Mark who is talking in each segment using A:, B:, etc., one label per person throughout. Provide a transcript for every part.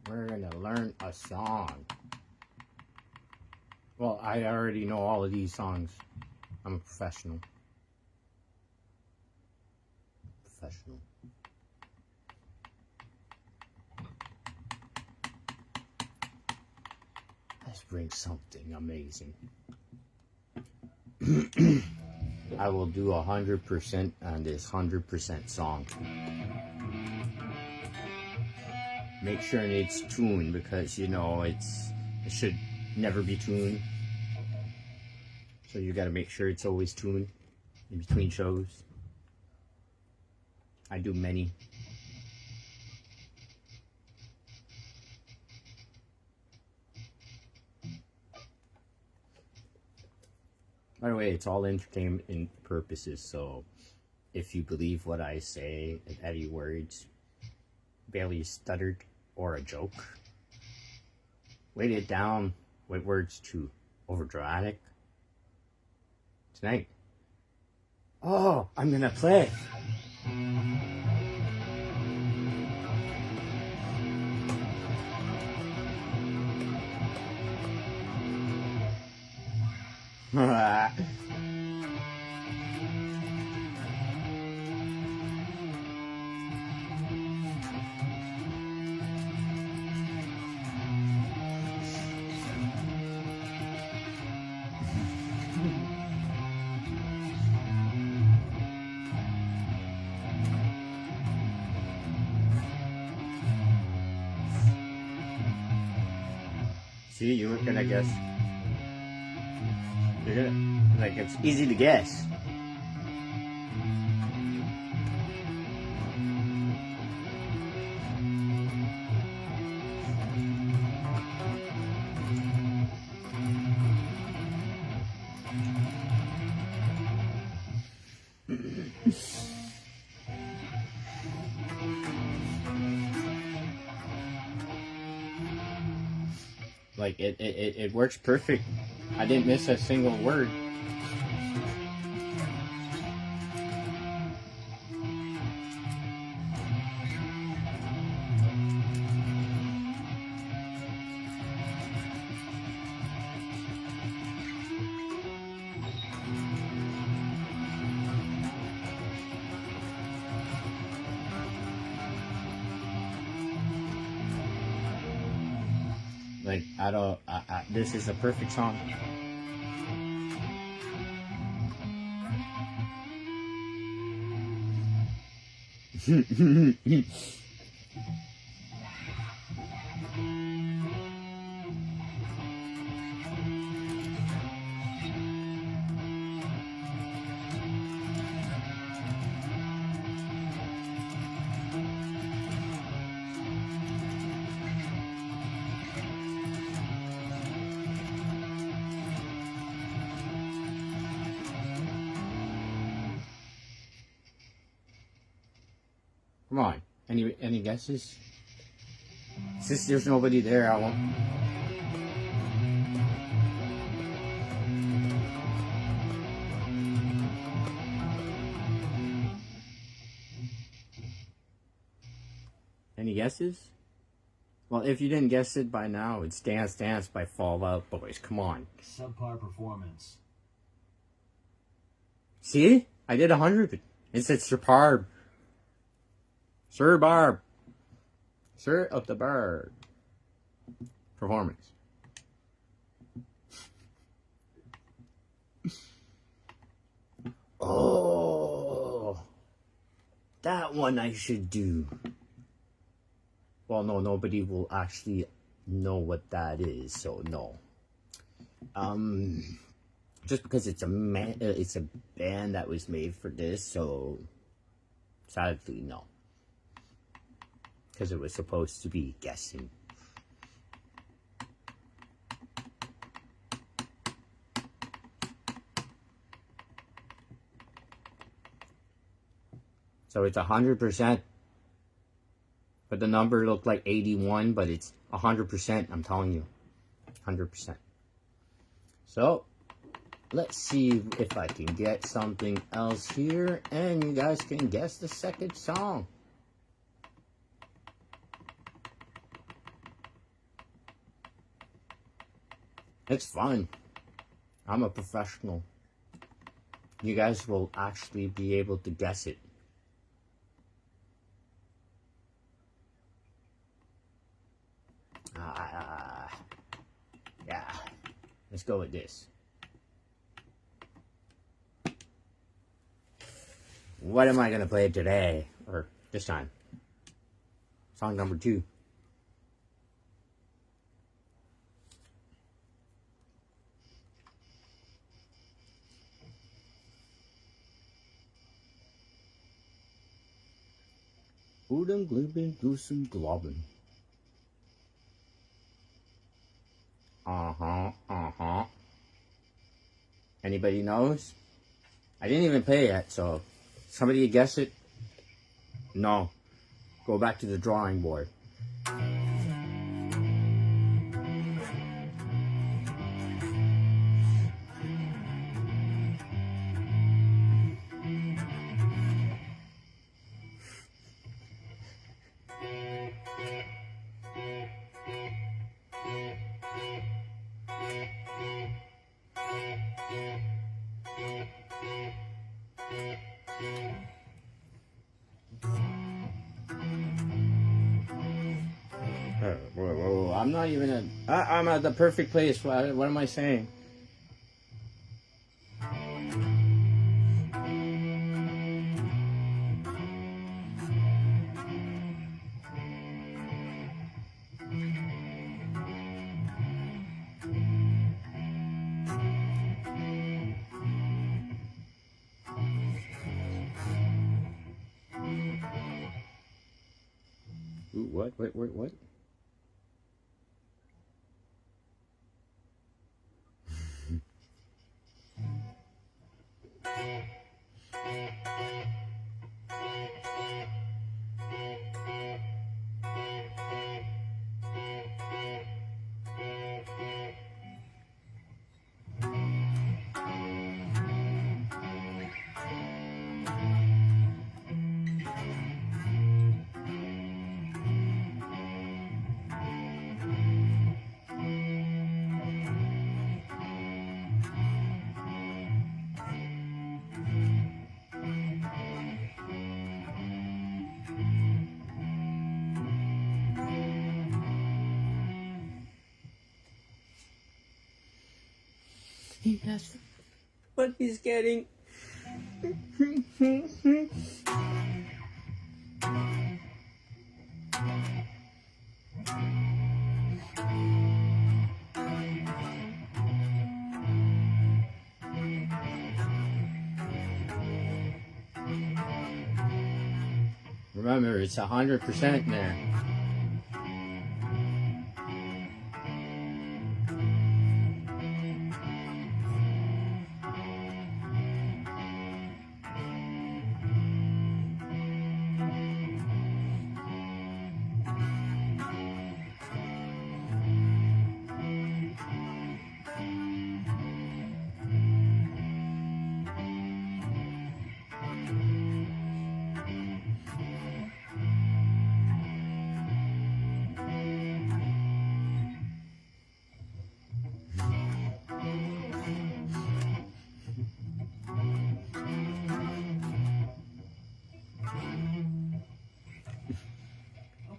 A: We're gonna learn a song. Well, I already know all of these songs. I'm a professional. Let's bring something amazing. I will do 100% on this 100% song. Make sure it's tuned because it should never be tuned. So you got to make sure it's always tuned in between shows. I do many. By the way, it's all entertainment purposes, so if you believe what I say, if any words barely stuttered or a joke, weight it down with words too overdramatic. Tonight, oh, I'm gonna play. See, you were gonna guess. You're gonna, like, it's easy to guess. Like, it works perfect. I didn't miss a single word. Like, this is a perfect song. Come on. Any guesses? Since there's nobody there, I won't. Any guesses? Well, if you didn't guess it by now, it's Dance Dance by Fall Out Boys. Come on.
B: Subpar performance.
A: See? I did 100. It said superb. Sir Barb. Sir of the Bird. Performance. Oh. That one I should do. Well, no, nobody will actually know what that is, so no. Just because it's a band that was made for this, so sadly, no. Because it was supposed to be guessing. So it's 100%. But the number looked like 81, but it's 100%, I'm telling you. 100%. So, let's see if I can get something else here, and you guys can guess the second song. It's fun. I'm a professional. You guys will actually be able to guess it. Yeah. Let's go with this. What am I going to play today? Or this time? Song number 2. Uden glüben dusen glauben. Anybody knows? I didn't even play it yet, so somebody guess it? No. Go back to the drawing board. Whoa, I'm not even I'm at the perfect place. What am I saying? Ooh, what? What? That's what he's getting. Remember, it's 100% there.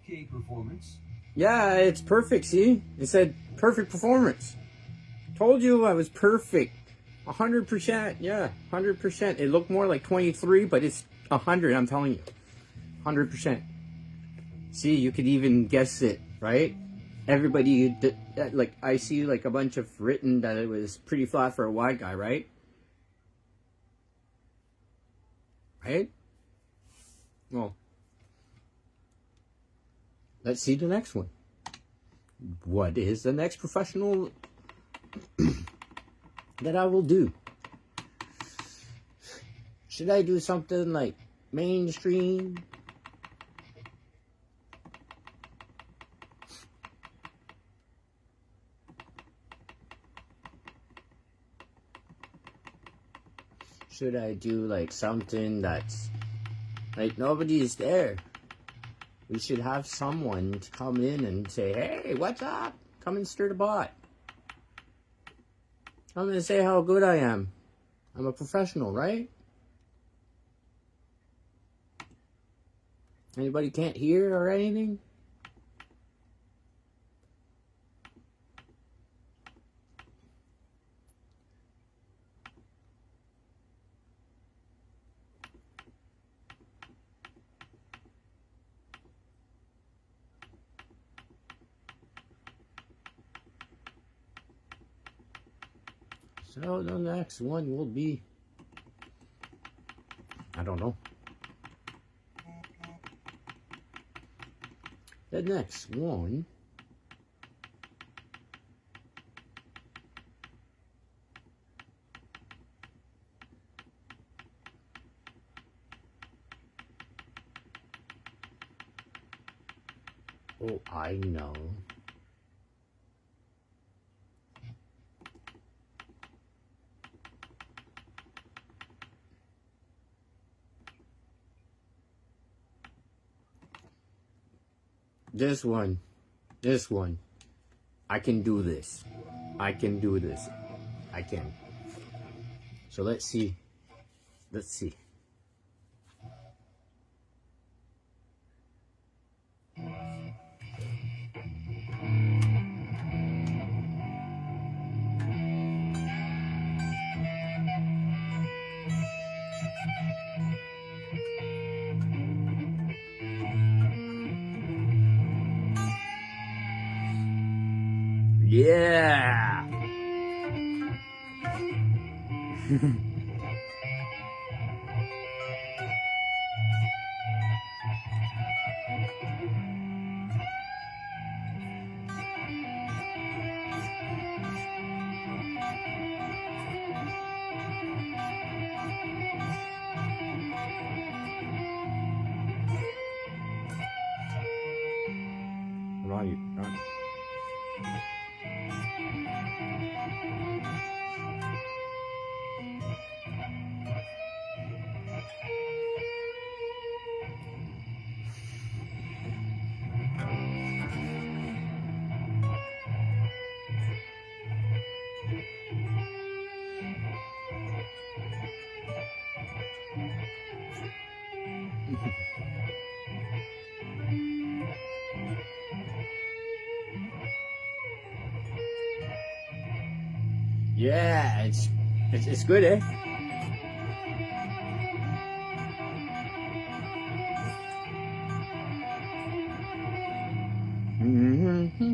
B: Okay, performance.
A: Yeah, it's perfect, see? It said perfect performance. Told you I was perfect. 100%, yeah, 100%. It looked more like 23, but it's 100, I'm telling you. 100%. See, you could even guess it, right? Everybody, like, I see like a bunch of written that it was pretty flat for a wide guy, right? Right? Well, let's see the next one. What is the next professional that I will do? Should I do something like mainstream? Should I do like something that's like nobody's there? We should have someone to come in and say, hey, what's up? Come and stir the pot. I'm gonna say how good I am. I'm a professional, right? Anybody can't hear or anything? So the next one will be, I don't know. The next one oh, I know. This one. I can do this. I can do this. I can. So let's see. Let's see. Yeah. Right. Yeah, it's good, eh? Mm-hmm.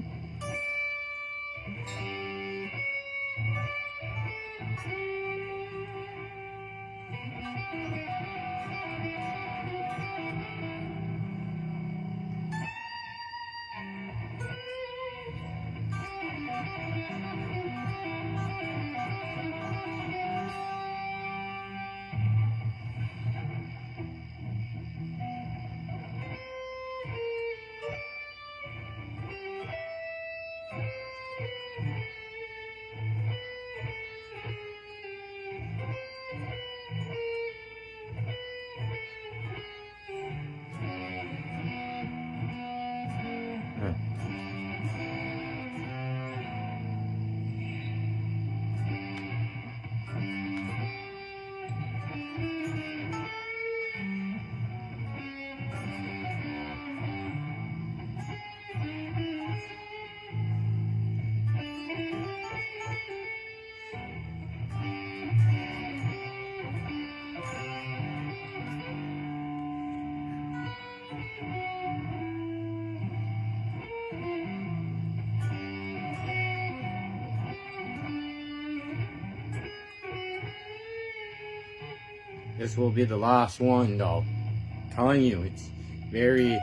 A: This will be the last one, though. I'm telling you, it's very.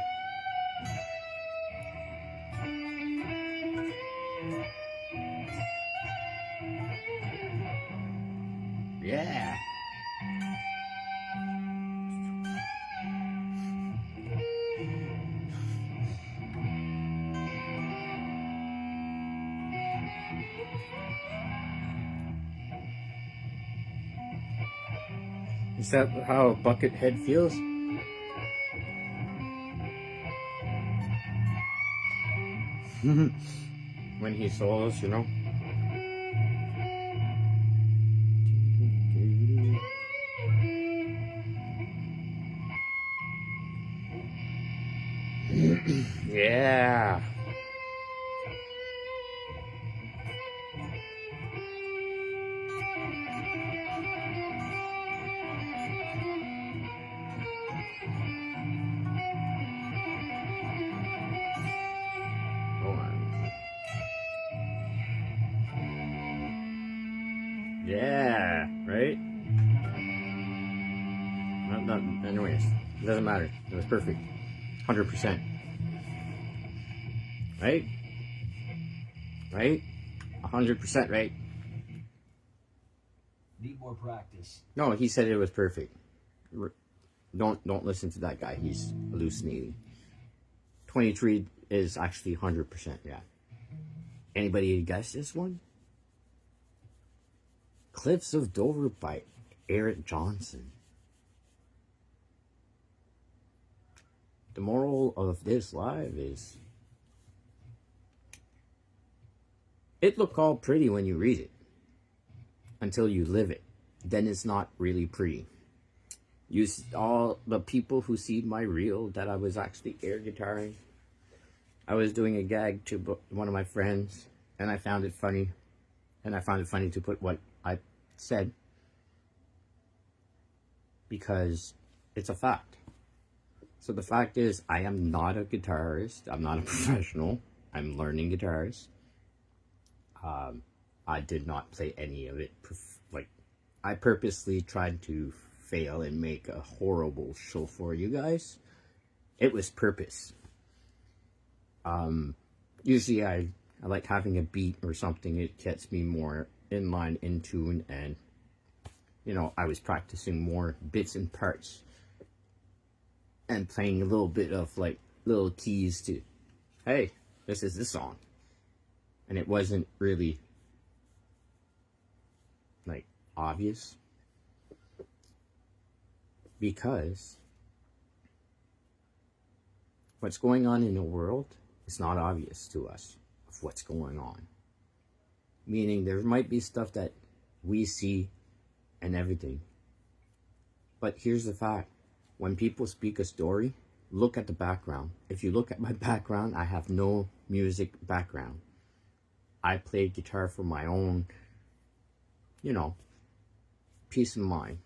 A: Yeah. Is that how a bucket head feels? When he solos, you know? Yeah. Hold on. Yeah, right? Anyways, it doesn't matter. It was perfect. 100%. Right? Right? 100% right.
B: Need more practice.
A: No, he said it was perfect. Don't listen to that guy. He's hallucinating. 23 is actually 100%, yeah. Anybody guess this one? Cliffs of Dover by Eric Johnson. The moral of this live is it look all pretty when you read it until you live it. Then it's not really pretty. All the people who see my reel that I was actually air guitaring. I was doing a gag to one of my friends, and I found it funny. And I found it funny to put what I said because it's a fact. So the fact is, I am not a guitarist. I'm not a professional. I'm learning guitars. I did not play any of it. I purposely tried to fail and make a horrible show for you guys. It was purpose. Usually I like having a beat or something. It gets me more in line, in tune, and I was practicing more bits and parts and playing a little bit of little keys to, hey, this is this song. And it wasn't really obvious because what's going on in the world is not obvious to us of what's going on. Meaning there might be stuff that we see and everything. But here's the fact. When people speak a story, look at the background. If you look at my background, I have no music background. I play guitar for my own, peace of mind.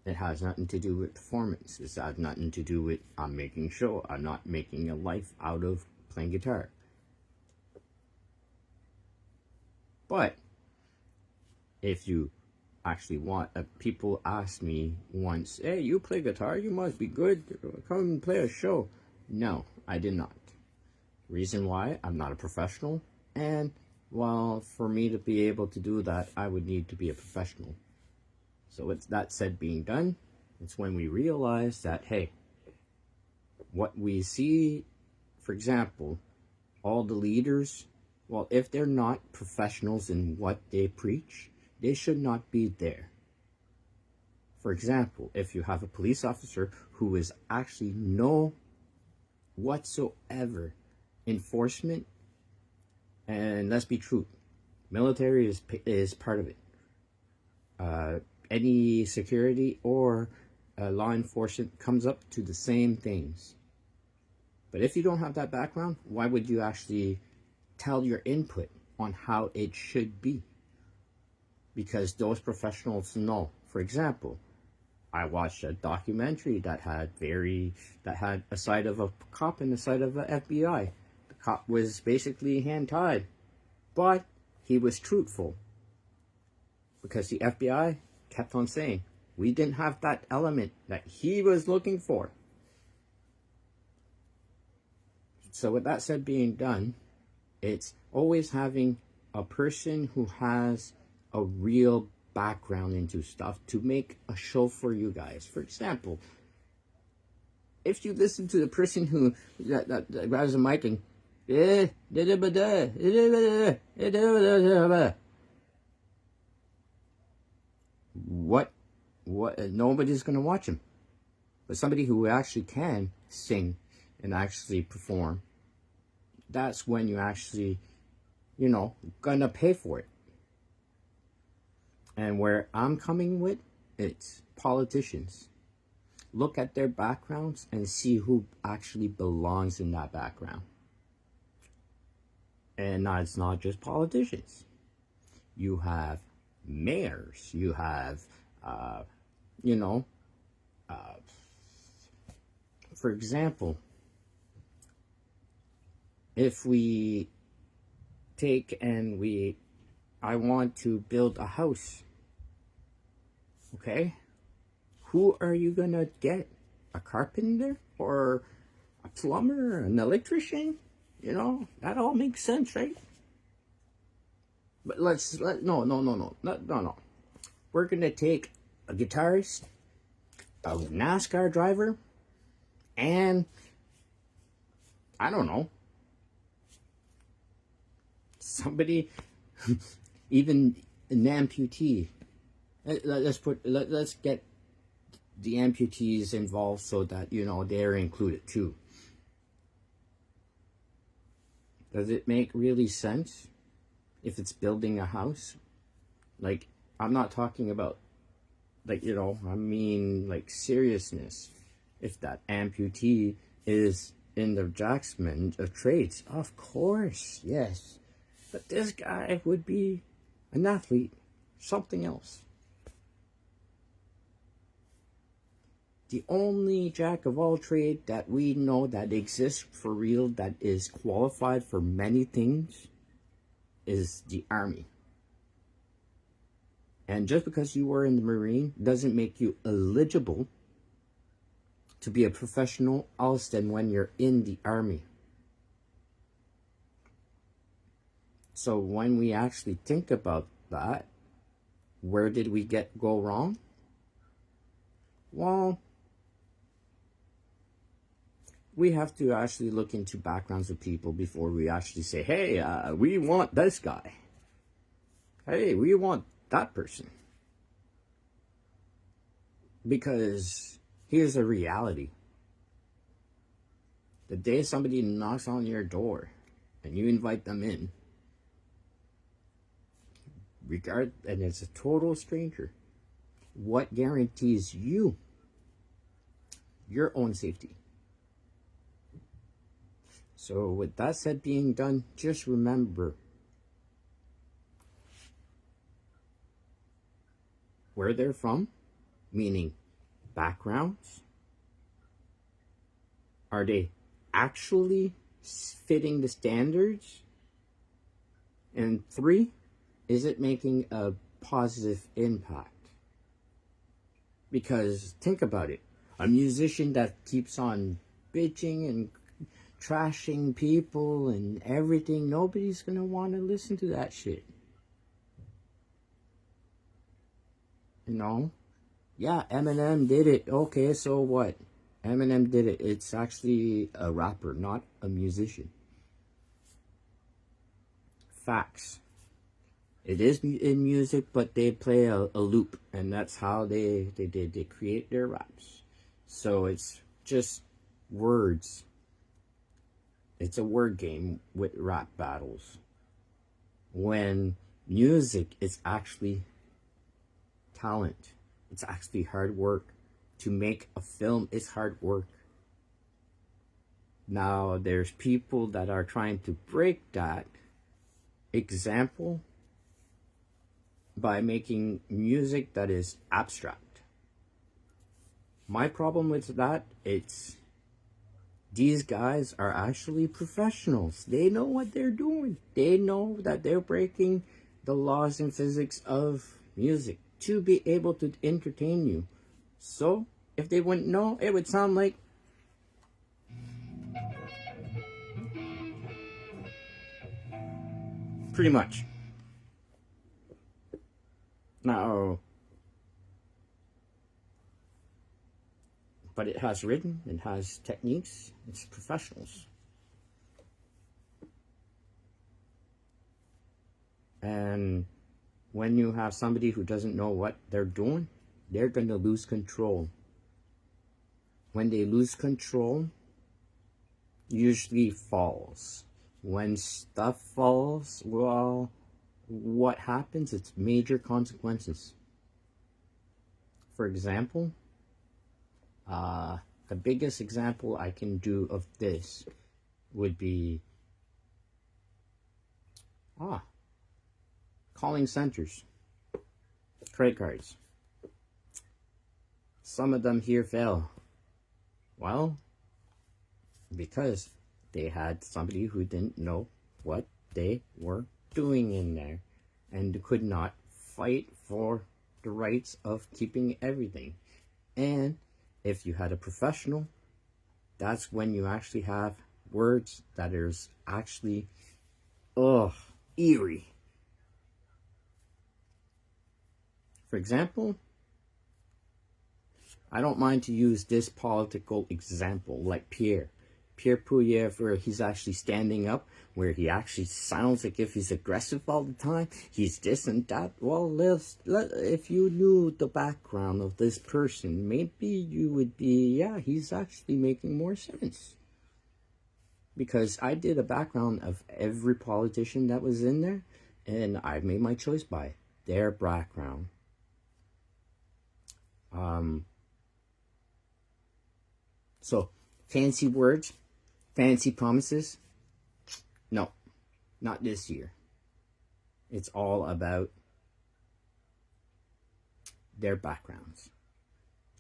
A: It has nothing to do with performance. It has nothing to do with I'm making show. I'm not making a life out of playing guitar. But if you actually want, people asked me once, hey, you play guitar? You must be good. Come and play a show. No, I did not. Reason why? I'm not a professional. And, well, for me to be able to do that, I would need to be a professional. So it's that said being done, it's when we realize that, hey, what we see, for example, all the leaders, well, if they're not professionals in what they preach, they should not be there. For example, if you have a police officer who is actually no whatsoever enforcement, and let's be true, military is part of it. Any security or law enforcement comes up to the same things. But if you don't have that background, why would you actually tell your input on how it should be? Because those professionals know. For example, I watched a documentary that had a side of a cop and a side of a FBI. The cop was basically hand-tied, but he was truthful because the FBI kept on saying we didn't have that element that he was looking for. So with that said being done, it's always having a person who has a real background into stuff to make a show for you guys. For example, if you listen to the person who that grabs a mic and what nobody's gonna watch him. But somebody who actually can sing and actually perform, that's when you actually, gonna pay for it. And where I'm coming with, it's politicians. look at their backgrounds and see who actually belongs in that background. And it's not just politicians. You have mayors, you have, you know, for example, if we take and I want to build a house, okay? Who are you gonna get? A carpenter or a plumber, an electrician? You know, that all makes sense, right? But no. We're gonna take a guitarist, a NASCAR driver, and I don't know, somebody, even an amputee. Let's get the amputees involved so that, you know, they're included too. Does it make really sense if it's building a house? Like, I'm not talking about, like, you know, I mean, like, seriousness. If that amputee is in the draftsman of trades, of course, yes. But this guy would be an athlete, something else. The only jack of all trade that we know that exists for real, that is qualified for many things, is the Army. And just because you were in the Marine doesn't make you eligible to be a professional else than when you're in the Army. So when we actually think about that, where did we go wrong? Well, we have to actually look into backgrounds of people before we actually say, hey, we want this guy. Hey, we want that person. Because here's a reality. The day somebody knocks on your door and you invite them in, and it's a total stranger, what guarantees you your own safety? So with that said being done, just remember where they're from, meaning backgrounds. Are they actually fitting the standards? And 3, is it making a positive impact? Because think about it. A musician that keeps on bitching and trashing people and everything, nobody's gonna want to listen to that shit. You know? Yeah, Eminem did it. Okay, so what? Eminem did it. It's actually a rapper, not a musician. Facts. It is in music, but they play a loop, and that's how they create their raps. So it's just words. It's a word game with rap battles. When music is actually talent. It's actually hard work. To make a film is hard work. Now, there's people that are trying to break that example by making music that is abstract. My problem with that, it's these guys are actually professionals. They know what they're doing. They know that they're breaking the laws and physics of music to be able to entertain you. So, if they wouldn't know, it would sound like pretty much. Now, but it has written, it has techniques, it's professionals. And when you have somebody who doesn't know what they're doing, they're going to lose control. When they lose control, usually falls. When stuff falls, well, what happens? It's major consequences. For example, The biggest example I can do of this would be calling centers, credit cards. Some of them here fail. Well, because they had somebody who didn't know what they were doing in there and could not fight for the rights of keeping everything. And if you had a professional, that's when you actually have words that is actually eerie. For example, I don't mind to use this political example, like Pierre Poilievre, where he's actually standing up, where he actually sounds like if he's aggressive all the time, he's this and that. Well, if you knew the background of this person, maybe you would be, yeah, he's actually making more sense. Because I did a background of every politician that was in there, and I made my choice by their background. So, fancy words, fancy promises, no, not this year. It's all about their backgrounds.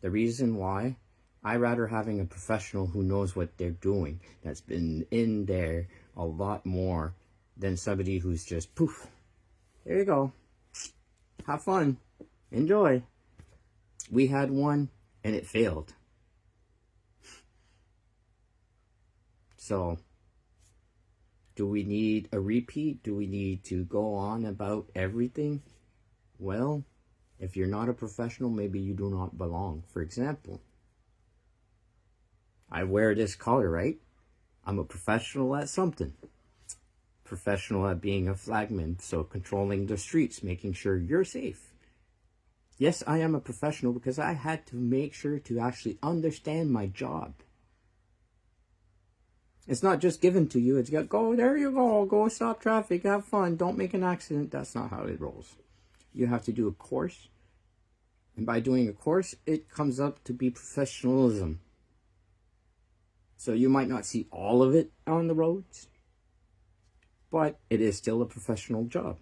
A: The reason why, I rather having a professional who knows what they're doing, that's been in there a lot more than somebody who's just poof, there you go, have fun, enjoy. We had one and it failed. So, do we need a repeat? Do we need to go on about everything? Well, if you're not a professional, maybe you do not belong. For example, I wear this collar, right? I'm a professional at something. Professional at being a flagman, so controlling the streets, making sure you're safe. Yes, I am a professional because I had to make sure to actually understand my job. It's not just given to you. It's got, go, there you go stop traffic, have fun, don't make an accident. That's not how it rolls. You have to do a course. And by doing a course, it comes up to be professionalism. So you might not see all of it on the roads, but it is still a professional job.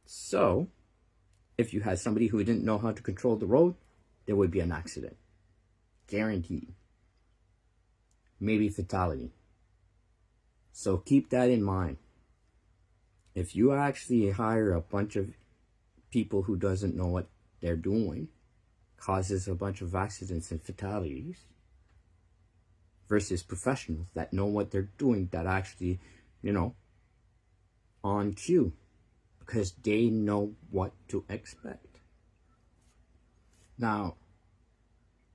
A: So, if you had somebody who didn't know how to control the road, there would be an accident. Guaranteed. Maybe fatality. So keep that in mind. If you actually hire a bunch of people who doesn't know what they're doing, causes a bunch of accidents and fatalities, versus professionals that know what they're doing, that actually, on cue, because they know what to expect. Now,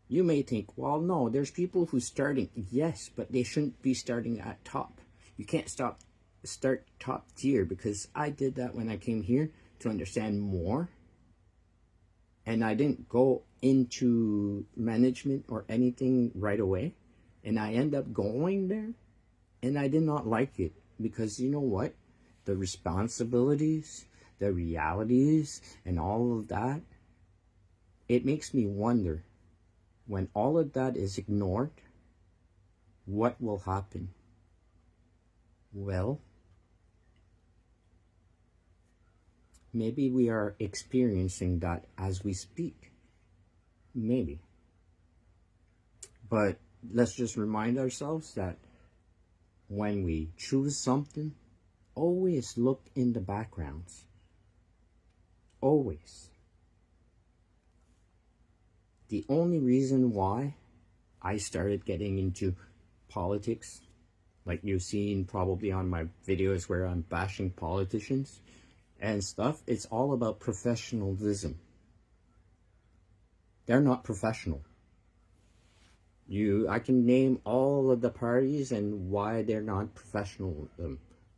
A: you may think, well, no, there's people who starting. Yes, but they shouldn't be starting at top. You can't start top tier, because I did that when I came here to understand more. And I didn't go into management or anything right away. And I end up going there. And I did not like it. Because you know what? The responsibilities, the realities, and all of that, it makes me wonder, when all of that is ignored, what will happen? Well, maybe we are experiencing that as we speak. Maybe. But let's just remind ourselves that when we choose something, always look in the backgrounds. Always. The only reason why I started getting into politics, like you've seen probably on my videos where I'm bashing politicians and stuff, it's all about professionalism. They're not professional. I can name all of the parties and why they're not professional.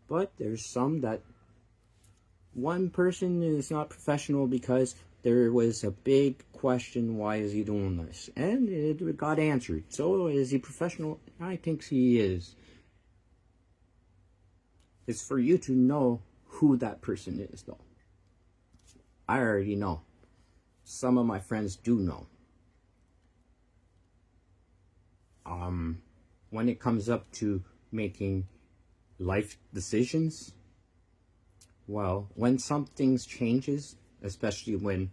A: But there's some that one person is not professional because there was a big question, why is he doing this? And it got answered. So is he professional? I think he is. It's for you to know who that person is, though. I already know. Some of my friends do know. when it comes up to making life decisions, well, when some things changes, especially when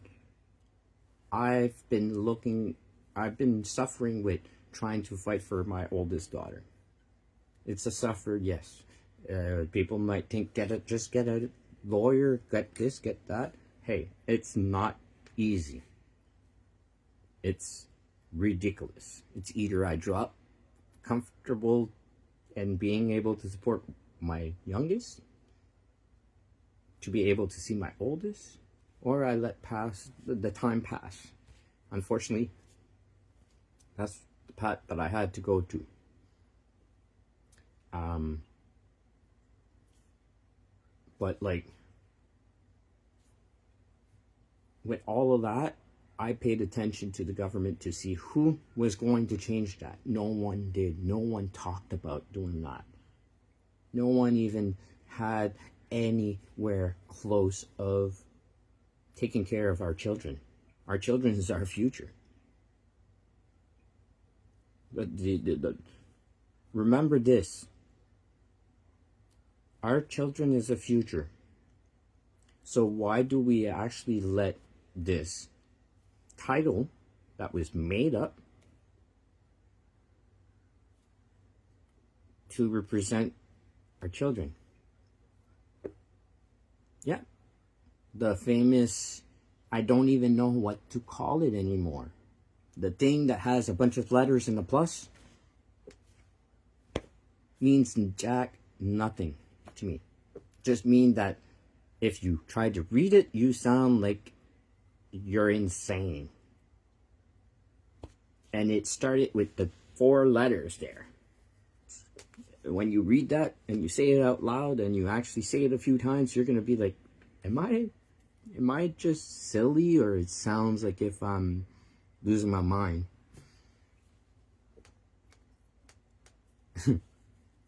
A: I've been suffering with trying to fight for my oldest daughter. It's a suffer, yes. People might think, just get a lawyer, get this, get that. Hey, it's not easy. It's ridiculous. It's either I drop comfortable and being able to support my youngest, to be able to see my oldest, or I let the time pass. Unfortunately, that's the path that I had to go to. But like, with all of that, I paid attention to the government to see who was going to change that. No one did. No one talked about doing that. No one even had anywhere close of taking care of our children. Our children is our future. But remember this. Our children is the future. So why do we actually let this title that was made up to represent our children? Yeah. The famous, I don't even know what to call it anymore. The thing that has a bunch of letters and a plus means jack nothing to me. Just mean that if you try to read it, you sound like you're insane. And it started with the 4 letters there. When you read that and you say it out loud and you actually say it a few times, you're going to be like, am I just silly, or it sounds like if I'm losing my mind?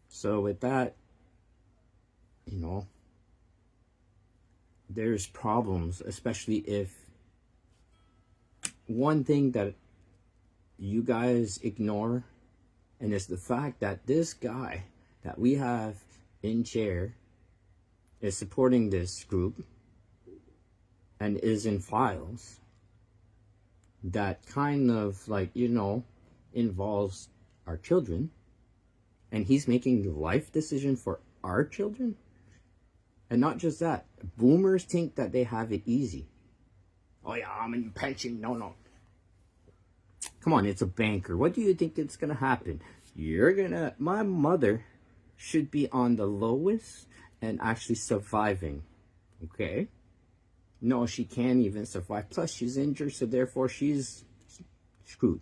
A: So with that, there's problems, especially if one thing that you guys ignore, and it's the fact that this guy that we have in chair is supporting this group and is in files that kind of involves our children, and he's making the life decision for our children. And not just that, boomers think that they have it easy. Oh yeah, I'm in pension. No. Come on, it's a banker. What do you think it's gonna happen? My mother should be on the lowest and actually surviving. Okay? No, she can't even survive. Plus, she's injured, so therefore she's screwed.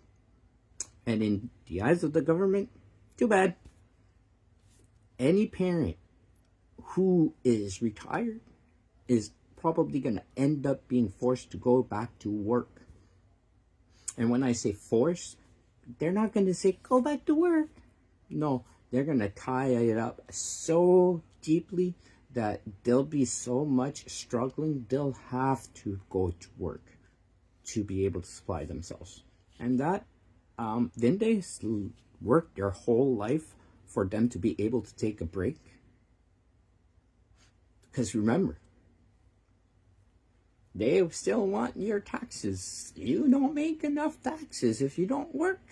A: And in the eyes of the government, too bad. Any parent who is retired is probably going to end up being forced to go back to work. And when I say force, they're not going to say, go back to work. No, they're going to tie it up so deeply that there'll be so much struggling, they'll have to go to work to be able to supply themselves. And that, didn't they work their whole life for them to be able to take a break? Because remember, they still want your taxes. You don't make enough taxes if you don't work.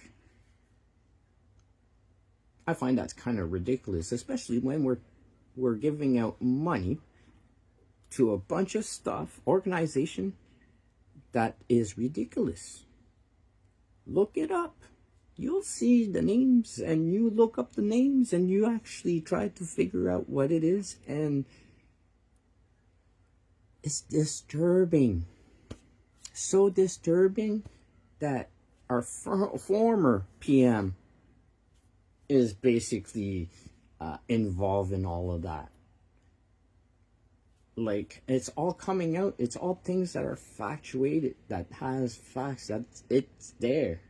A: I find that's kind of ridiculous, especially when we're giving out money to a bunch of stuff, organization that is ridiculous. Look it up. You'll see the names, and you look up the names, and you actually try to figure out what it is, and it's disturbing. So disturbing that our former PM is basically involved in all of that. Like, it's all coming out. It's all things that are factuated, that has facts, that it's there.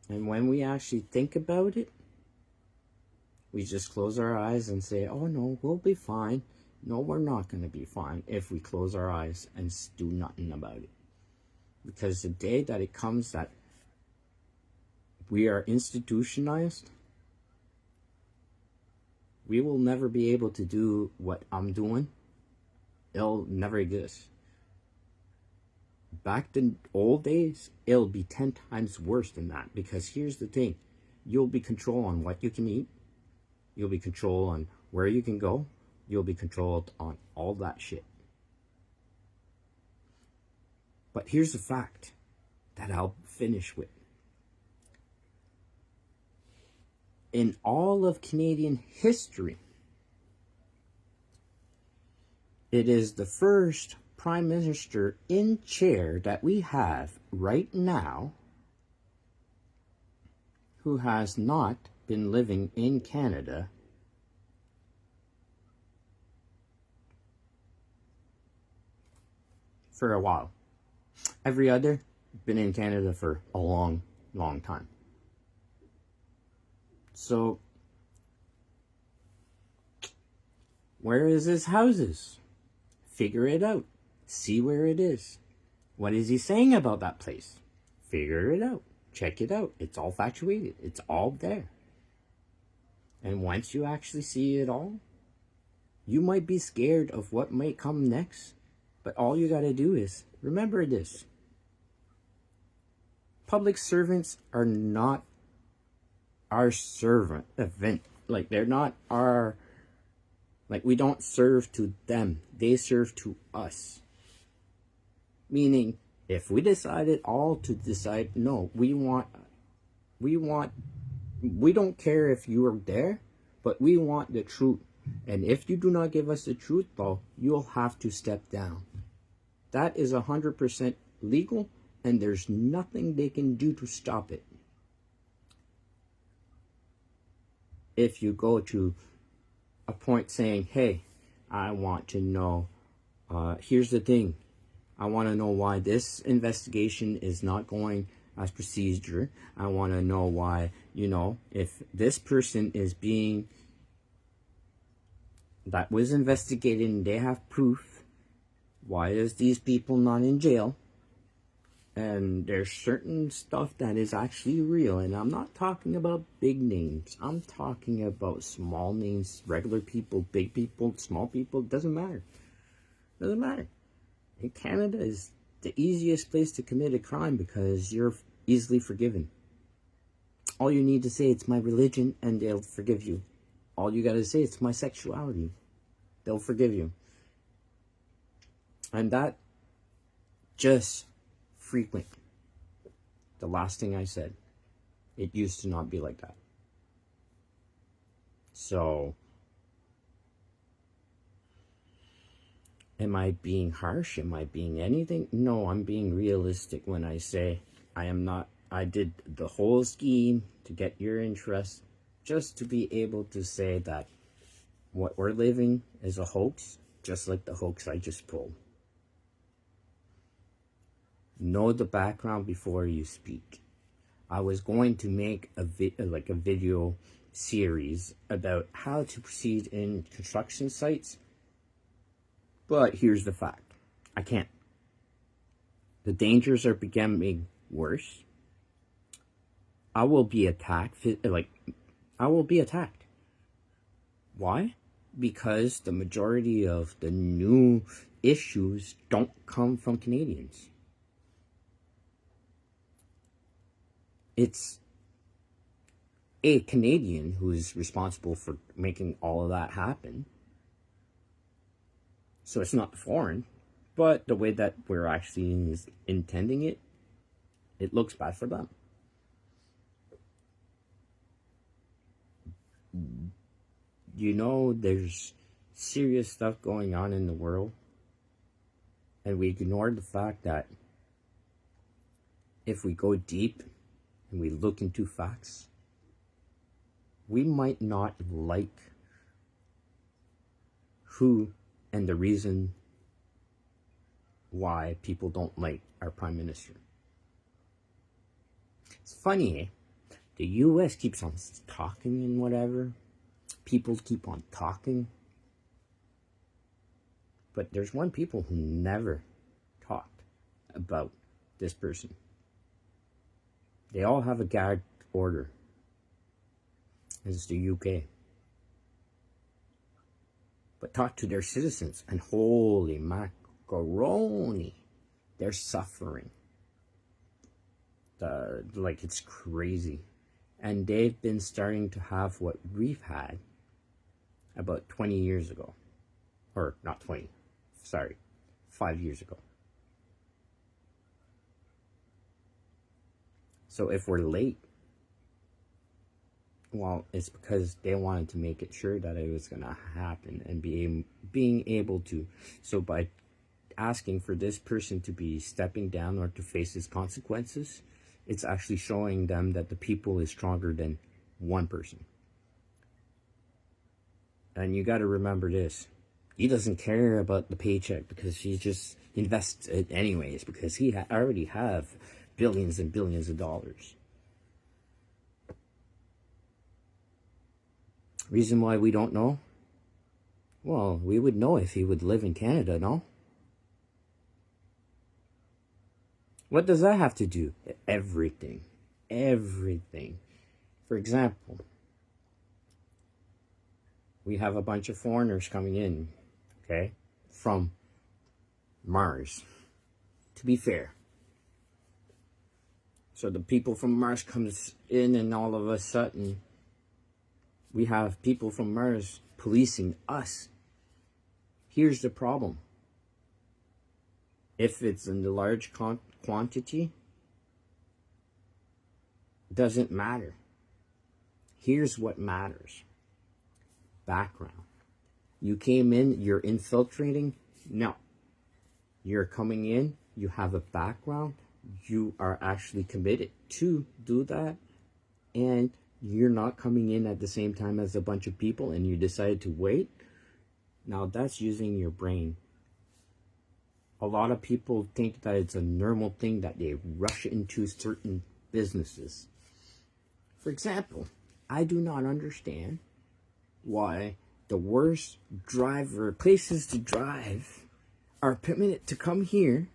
A: And when we actually think about it, we just close our eyes and say, oh no, we'll be fine. No, we're not going to be fine if we close our eyes and do nothing about it. Because the day that it comes that we are institutionalized, we will never be able to do what I'm doing. It'll never exist. Back in old days, it'll be 10 times worse than that, because here's the thing. You'll be controlled on what you can eat. You'll be controlled on where you can go. You'll be controlled on all that shit. But here's the fact that I'll finish with. In all of Canadian history, it is the first Prime Minister in chair that we have right now who has not been living in Canada for a while. Every other been in Canada for a long, long time. So, where is his houses? Figure it out. See where it is. What is he saying about that place? Figure it out. Check it out. It's all factuated. It's all there. And once you actually see it all, you might be scared of what might come next, but all you gotta do is remember this. Public servants are not our servant event. Like, they're not our, like, we don't serve to them. They serve to us. Meaning, if we decided all to decide, no, we don't care if you are there, but we want the truth. And if you do not give us the truth, though, you'll have to step down. That is 100% legal, and there's nothing they can do to stop it. If you go to a point saying, hey, I want to know, here's the thing. I want to know why this investigation is not going as procedure. I want to know why, if this person is being, that was investigated and they have proof, why is these people not in jail? And there's certain stuff that is actually real. And I'm not talking about big names. I'm talking about small names, regular people, big people, small people. It doesn't matter. Doesn't matter. In Canada is the easiest place to commit a crime because you're easily forgiven. All you need to say, it's my religion, and they'll forgive you. All you gotta say, it's my sexuality. They'll forgive you. And that just frequent. The last thing I said, it used to not be like that. So, am I being harsh? Am I being anything? No, I'm being realistic when I say I did the whole scheme to get your interest, just to be able to say that what we're living is a hoax, just like the hoax I just pulled. Know the background before you speak. I was going to make a video series about how to proceed in construction sites, but here's the fact. I can't. The dangers are becoming worse. I will be attacked. I will be attacked. Why? Because the majority of the new issues don't come from Canadians. It's a Canadian who is responsible for making all of that happen. So it's not foreign, but the way that we're actually intending it, it looks bad for them. There's serious stuff going on in the world, and we ignore the fact that if we go deep and we look into facts, we might not like who and the reason why people don't like our Prime Minister. It's funny, eh? The US keeps on talking and whatever. People keep on talking. But there's one people who never talked about this person. They all have a gag border as the UK. But talk to their citizens, and holy macaroni, they're suffering. Like, it's crazy. And they've been starting to have what we've had about 20 years ago. Or not 20, sorry, 5 years ago. So if we're late, well, it's because they wanted to make it sure that it was going to happen and being able to. So by asking for this person to be stepping down or to face his consequences, it's actually showing them that the people is stronger than one person. And you got to remember this. He doesn't care about the paycheck because he just invests it anyways, because he already have billions and billions of dollars. Reason why we don't know? Well, we would know if he would live in Canada, no? What does that have to do? Everything. Everything. For example, we have a bunch of foreigners coming in, okay, from Mars, to be fair. So the people from Mars comes in, and all of a sudden, we have people from Mars policing us. Here's the problem. If it's in the large quantity, doesn't matter. Here's what matters. Background. You came in, you're infiltrating? No. You're coming in, you have a background, you are actually committed to do that, and you're not coming in at the same time as a bunch of people and you decide to wait. Now that's using your brain. A lot of people think that it's a normal thing that they rush into certain businesses. For example, I do not understand why the worst places to drive are permitted to come here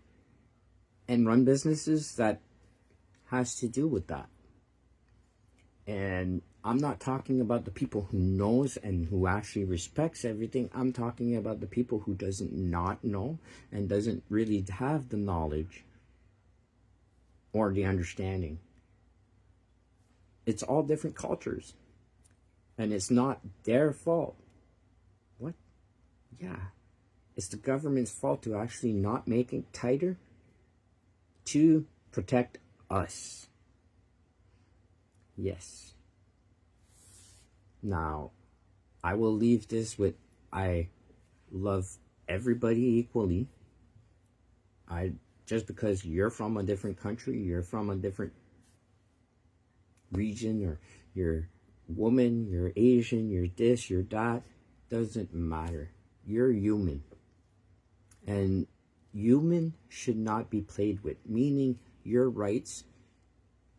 A: and run businesses that has to do with that. And I'm not talking about the people who knows and who actually respects everything. I'm talking about the people who doesn't not know and doesn't really have the knowledge or the understanding. It's all different cultures. And it's not their fault. What? Yeah. It's the government's fault to actually not make it tighter to protect us. Yes. Now, I will leave this with, I love everybody equally. Just because you're from a different country, you're from a different region, or you're woman, you're Asian, you're this, you're that, doesn't matter. You're human. And human should not be played with, meaning your rights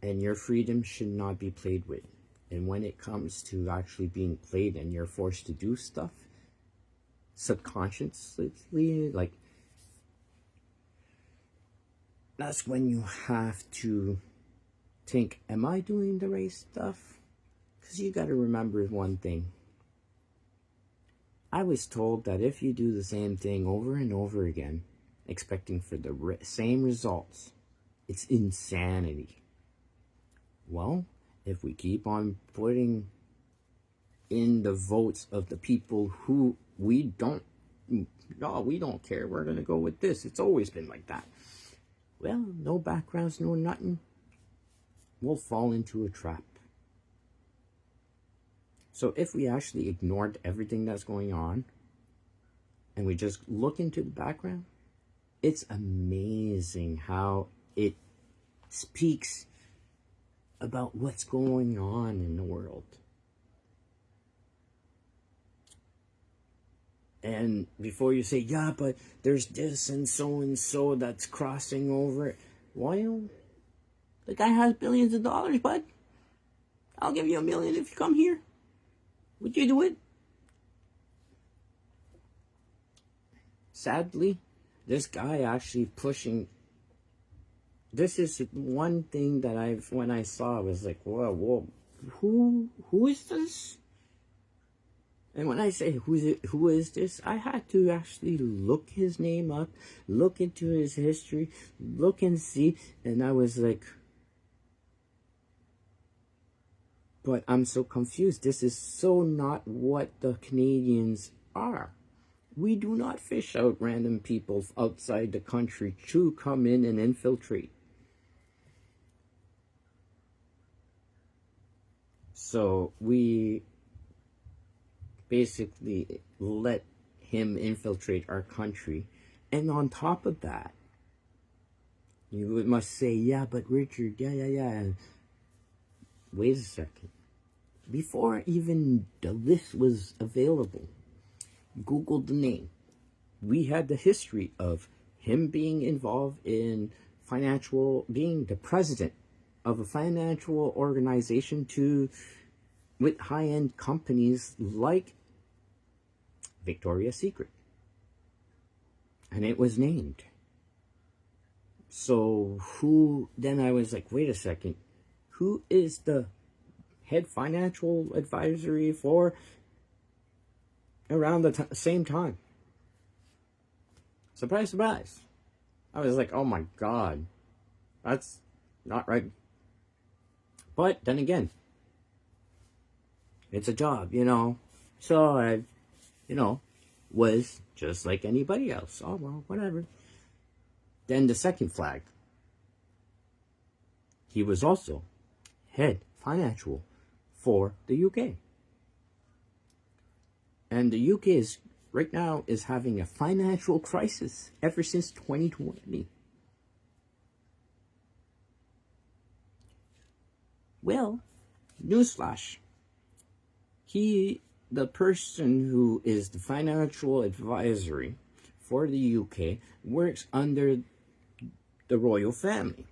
A: and your freedom should not be played with. And when it comes to actually being played and you're forced to do stuff subconsciously, like, that's when you have to think, am I doing the right stuff? Because you got to remember one thing. I was told that if you do the same thing over and over again, expecting for the same results, it's insanity. Well, if we keep on putting in the votes of the people who we don't care, we're going to go with this. It's always been like that. Well, no backgrounds, no nothing. We'll fall into a trap. So if we actually ignored everything that's going on and we just look into the background, it's amazing how it speaks about what's going on in the world. And before you say, yeah, but there's this and so that's crossing over, well, the guy has billions of dollars, bud. I'll give you $1 million if you come here. Would you do it? Sadly, this guy actually pushing this is one thing that when I saw, I was like, whoa, who is this? And when I say who is this, I had to actually look his name up, look into his history, look and see, and I was like, but I'm so confused. This is so not what the Canadians are. We do not fish out random people outside the country to come in and infiltrate. So we basically let him infiltrate our country. And on top of that, you must say, yeah, but Richard, yeah. Wait a second. Before even the list was available, Google the name. We had the history of him being involved in being the president of a financial organization with high-end companies like Victoria's Secret. And it was named. So then I was like, wait a second, who is the head financial advisory for around the same time? Surprise, surprise. I was like, oh my God, that's not right. But then again, it's a job, So I, was just like anybody else. Oh, well, whatever. Then the second flag. He was also head financial for the UK. And the UK right now is having a financial crisis ever since 2020. Well, newsflash. The person who is the financial advisory for the UK works under the royal family.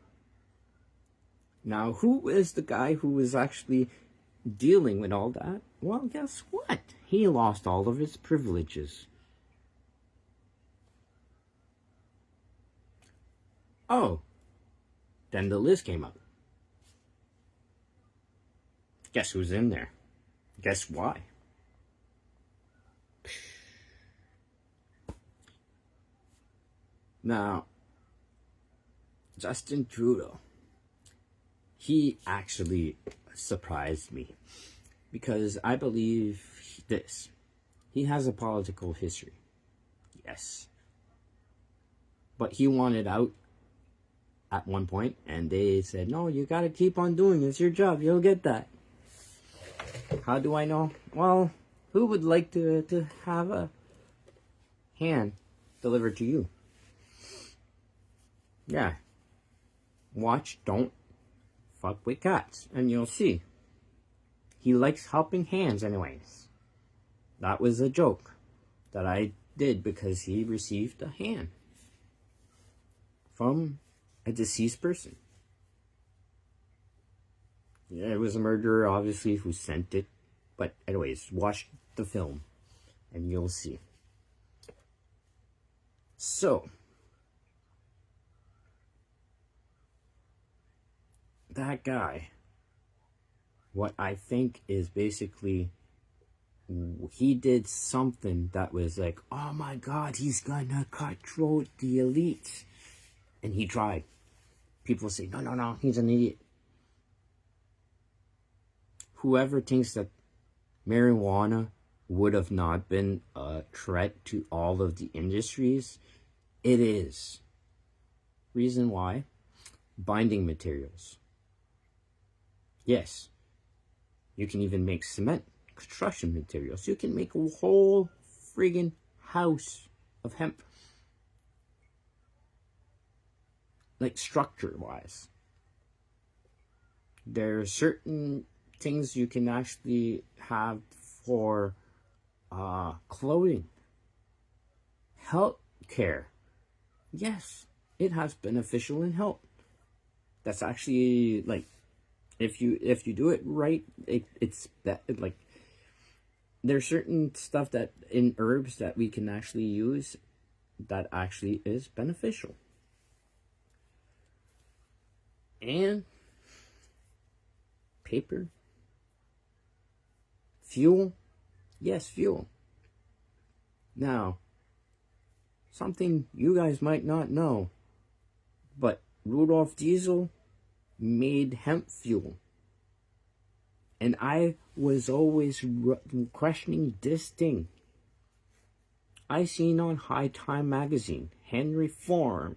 A: Now, who is the guy who is actually dealing with all that? Well, guess what? He lost all of his privileges. Oh, then the list came up. Guess who's in there? Guess why? Now, Justin Trudeau, he actually surprised me because I believe this. He has a political history. Yes. But he wanted out at one point, and they said, no, you got to keep on doing it. It's your job. You'll get that. How do I know? Well, who would like to have a hand delivered to you? Yeah. Watch, don't fuck with cats, and you'll see. He likes helping hands anyways. That was a joke that I did because he received a hand from a deceased person. Yeah, it was a murderer, obviously, who sent it. But anyways, watch the film and you'll see. So, that guy, what I think is basically, he did something that was like, oh my God, he's gonna cutthroat the elites. And he tried. People say, no, he's an idiot. Whoever thinks that marijuana would have not been a threat to all of the industries, it is. Reason why? Binding materials. Yes, you can even make cement, construction materials. You can make a whole friggin' house of hemp. Like structure-wise. There are certain things you can actually have for clothing, health care. Yes, it has beneficial in health. That's actually like, if you do it right, it's that like, there's certain stuff that in herbs that we can actually use that actually is beneficial. And paper, fuel, yes, fuel. Now, something you guys might not know, but Rudolf Diesel made hemp fuel. And I was always questioning this thing. I seen on High Time magazine, Henry Ford,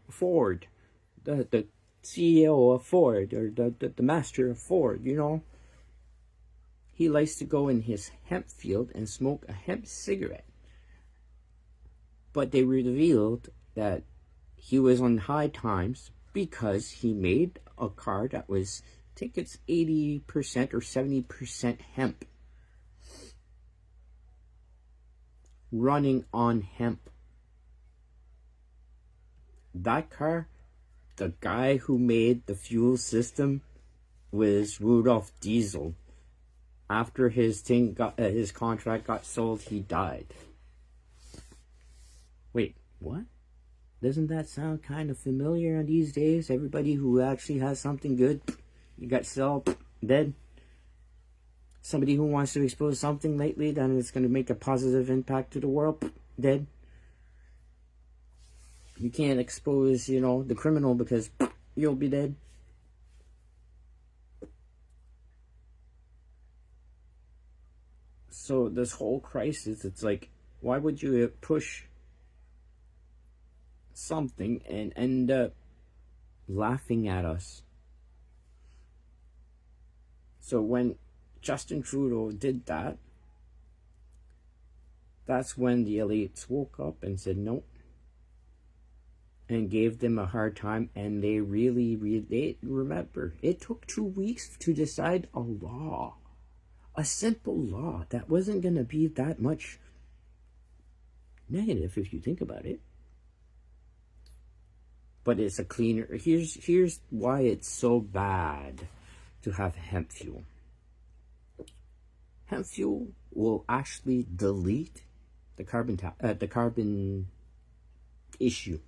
A: the CEO of Ford, or the master of Ford, you know. He likes to go in his hemp field and smoke a hemp cigarette. But they revealed that he was on High Times because he made a car that was, I think it's 80% or 70% hemp. Running on hemp. That car, the guy who made the fuel system was Rudolf Diesel. After his contract got sold, he died. Wait, what? Doesn't that sound kind of familiar these days? Everybody who actually has something good, you got sold, dead. Somebody who wants to expose something lately that is going to make a positive impact to the world, dead. You can't expose, the criminal because you'll be dead. So this whole crisis, it's like, why would you push something and end up laughing at us? So when Justin Trudeau did that, that's when the elites woke up and said no, and gave them a hard time. And they they remember, it took 2 weeks to decide a law, a simple law that wasn't going to be that much negative if you think about it. But it's a cleaner. Here's why it's so bad to have hemp fuel. Hemp fuel will actually delete the carbon issue.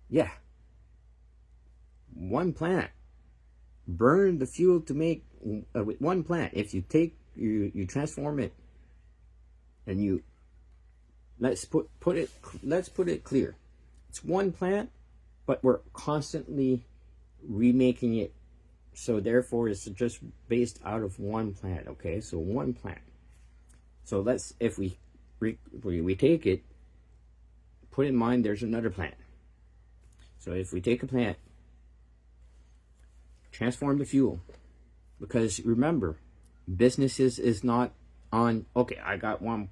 A: Yeah. One plant burn the fuel to make with one plant. If you take you transform it, and you let's put it clear. It's one plant, but we're constantly remaking it. So therefore, it's just based out of one plant. Okay, so one plant. So if we take it, put in mind there's another plant. So if we take a plant, transform the fuel, because remember, businesses is not on. Okay, I got one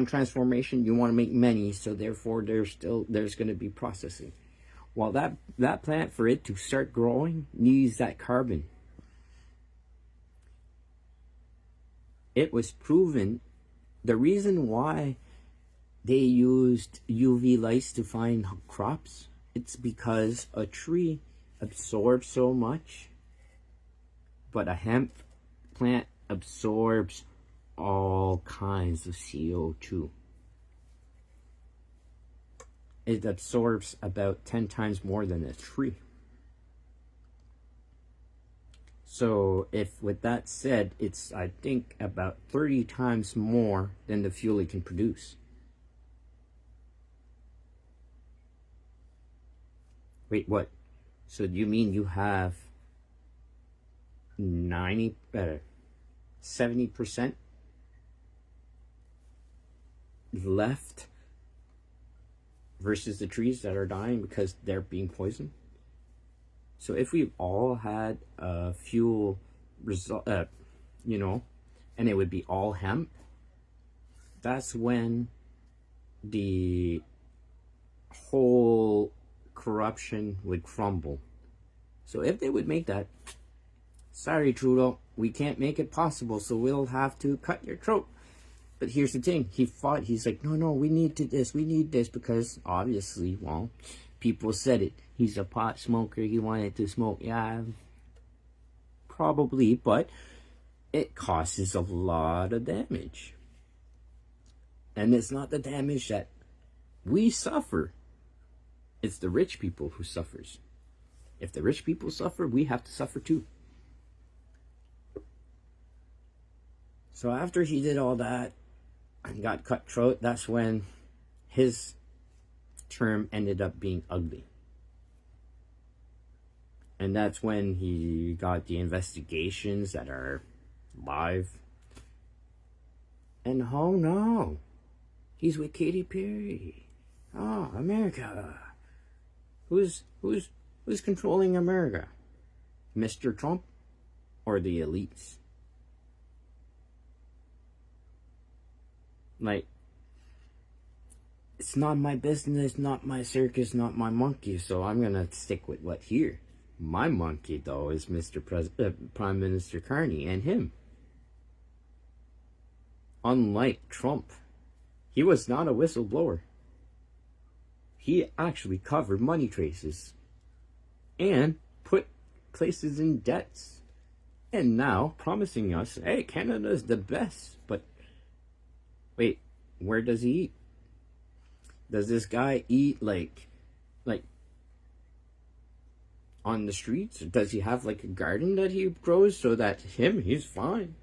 A: transformation. You want to make many, so therefore there's going to be processing. Well, that plant, for it to start growing, needs that carbon. It was proven, the reason why they used UV lights to find crops, it's because a tree absorbs so much, but a hemp plant absorbs all kinds of CO2. It absorbs about 10 times more than a tree. So if, with that said, it's, I think, about 30 times more than the fuel it can produce. Wait, what? So do you mean you have 70% left versus the trees that are dying because they're being poisoned? So if we all had a fuel result, and it would be all hemp, that's when the whole corruption would crumble. So if they would make that, sorry Trudeau, we can't make it possible, so we'll have to cut your throat. But here's the thing, he fought. He's like, no, we need this, because obviously, well, people said it. He's a pot smoker. He wanted to smoke. Yeah, probably, but it causes a lot of damage. And it's not the damage that we suffer. It's the rich people who suffers. If the rich people suffer, we have to suffer too. So after he did all that and got cut throat, that's when his term ended up being ugly. And that's when he got the investigations that are live. And oh no, he's with Katy Perry. Oh, America. Who's controlling America? Mr. Trump or the elites? Like, it's not my business, not my circus, not my monkey, so I'm gonna stick with what here. My monkey, though, is Prime Minister Carney and him. Unlike Trump, he was not a whistleblower. He actually covered money traces and put places in debts. And now promising us, hey, Canada's the best. But wait, where does he eat? Does this guy eat like on the streets? Does he have like a garden that he grows so that he's fine?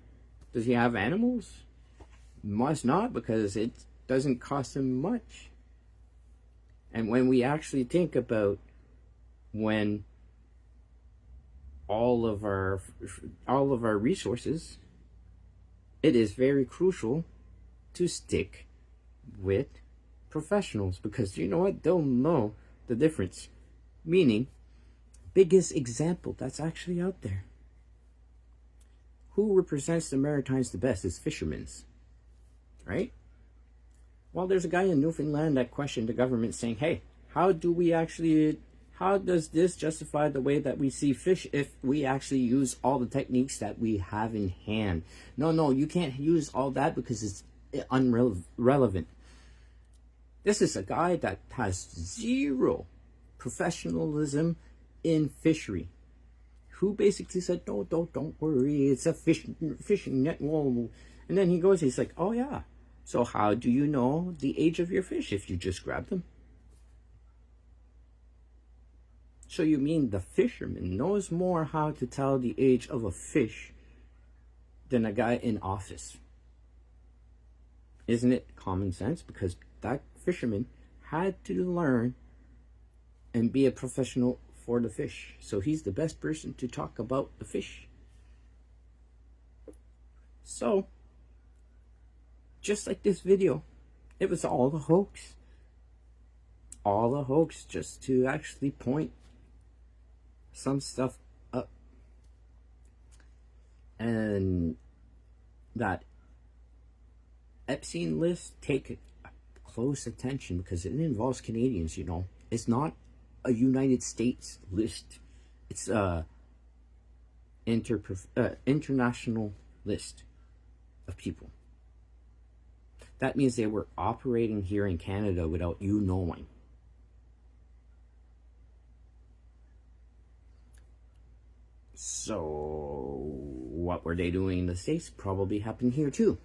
A: Does he have animals? Must not, because it doesn't cost him much. And when we actually think about when all of our resources, it is very crucial to stick with professionals, because you know what, they'll know the difference. Meaning, biggest example that's actually out there, who represents the Maritimes the best is fishermen's, right? Well, there's a guy in Newfoundland that questioned the government saying, hey, how does this justify the way that we see fish if we actually use all the techniques that we have in hand? No, you can't use all that because it's irrelevant. This is a guy that has zero professionalism in fishery, who basically said, no, don't worry, it's a fishing net. Whoa. And then he's like, oh yeah, so how do you know the age of your fish if you just grab them? So you mean the fisherman knows more how to tell the age of a fish than a guy in office? Isn't it common sense? Because that fisherman had to learn and be a professional for the fish. So he's the best person to talk about the fish. So, just like this video, it was all a hoax. All a hoax just to actually point some stuff up. And that Epstein list, take close attention because it involves Canadians, you know. It's not a United States list. It's a international list of people. That means they were operating here in Canada without you knowing. So, what were they doing in the States? Probably happened here too.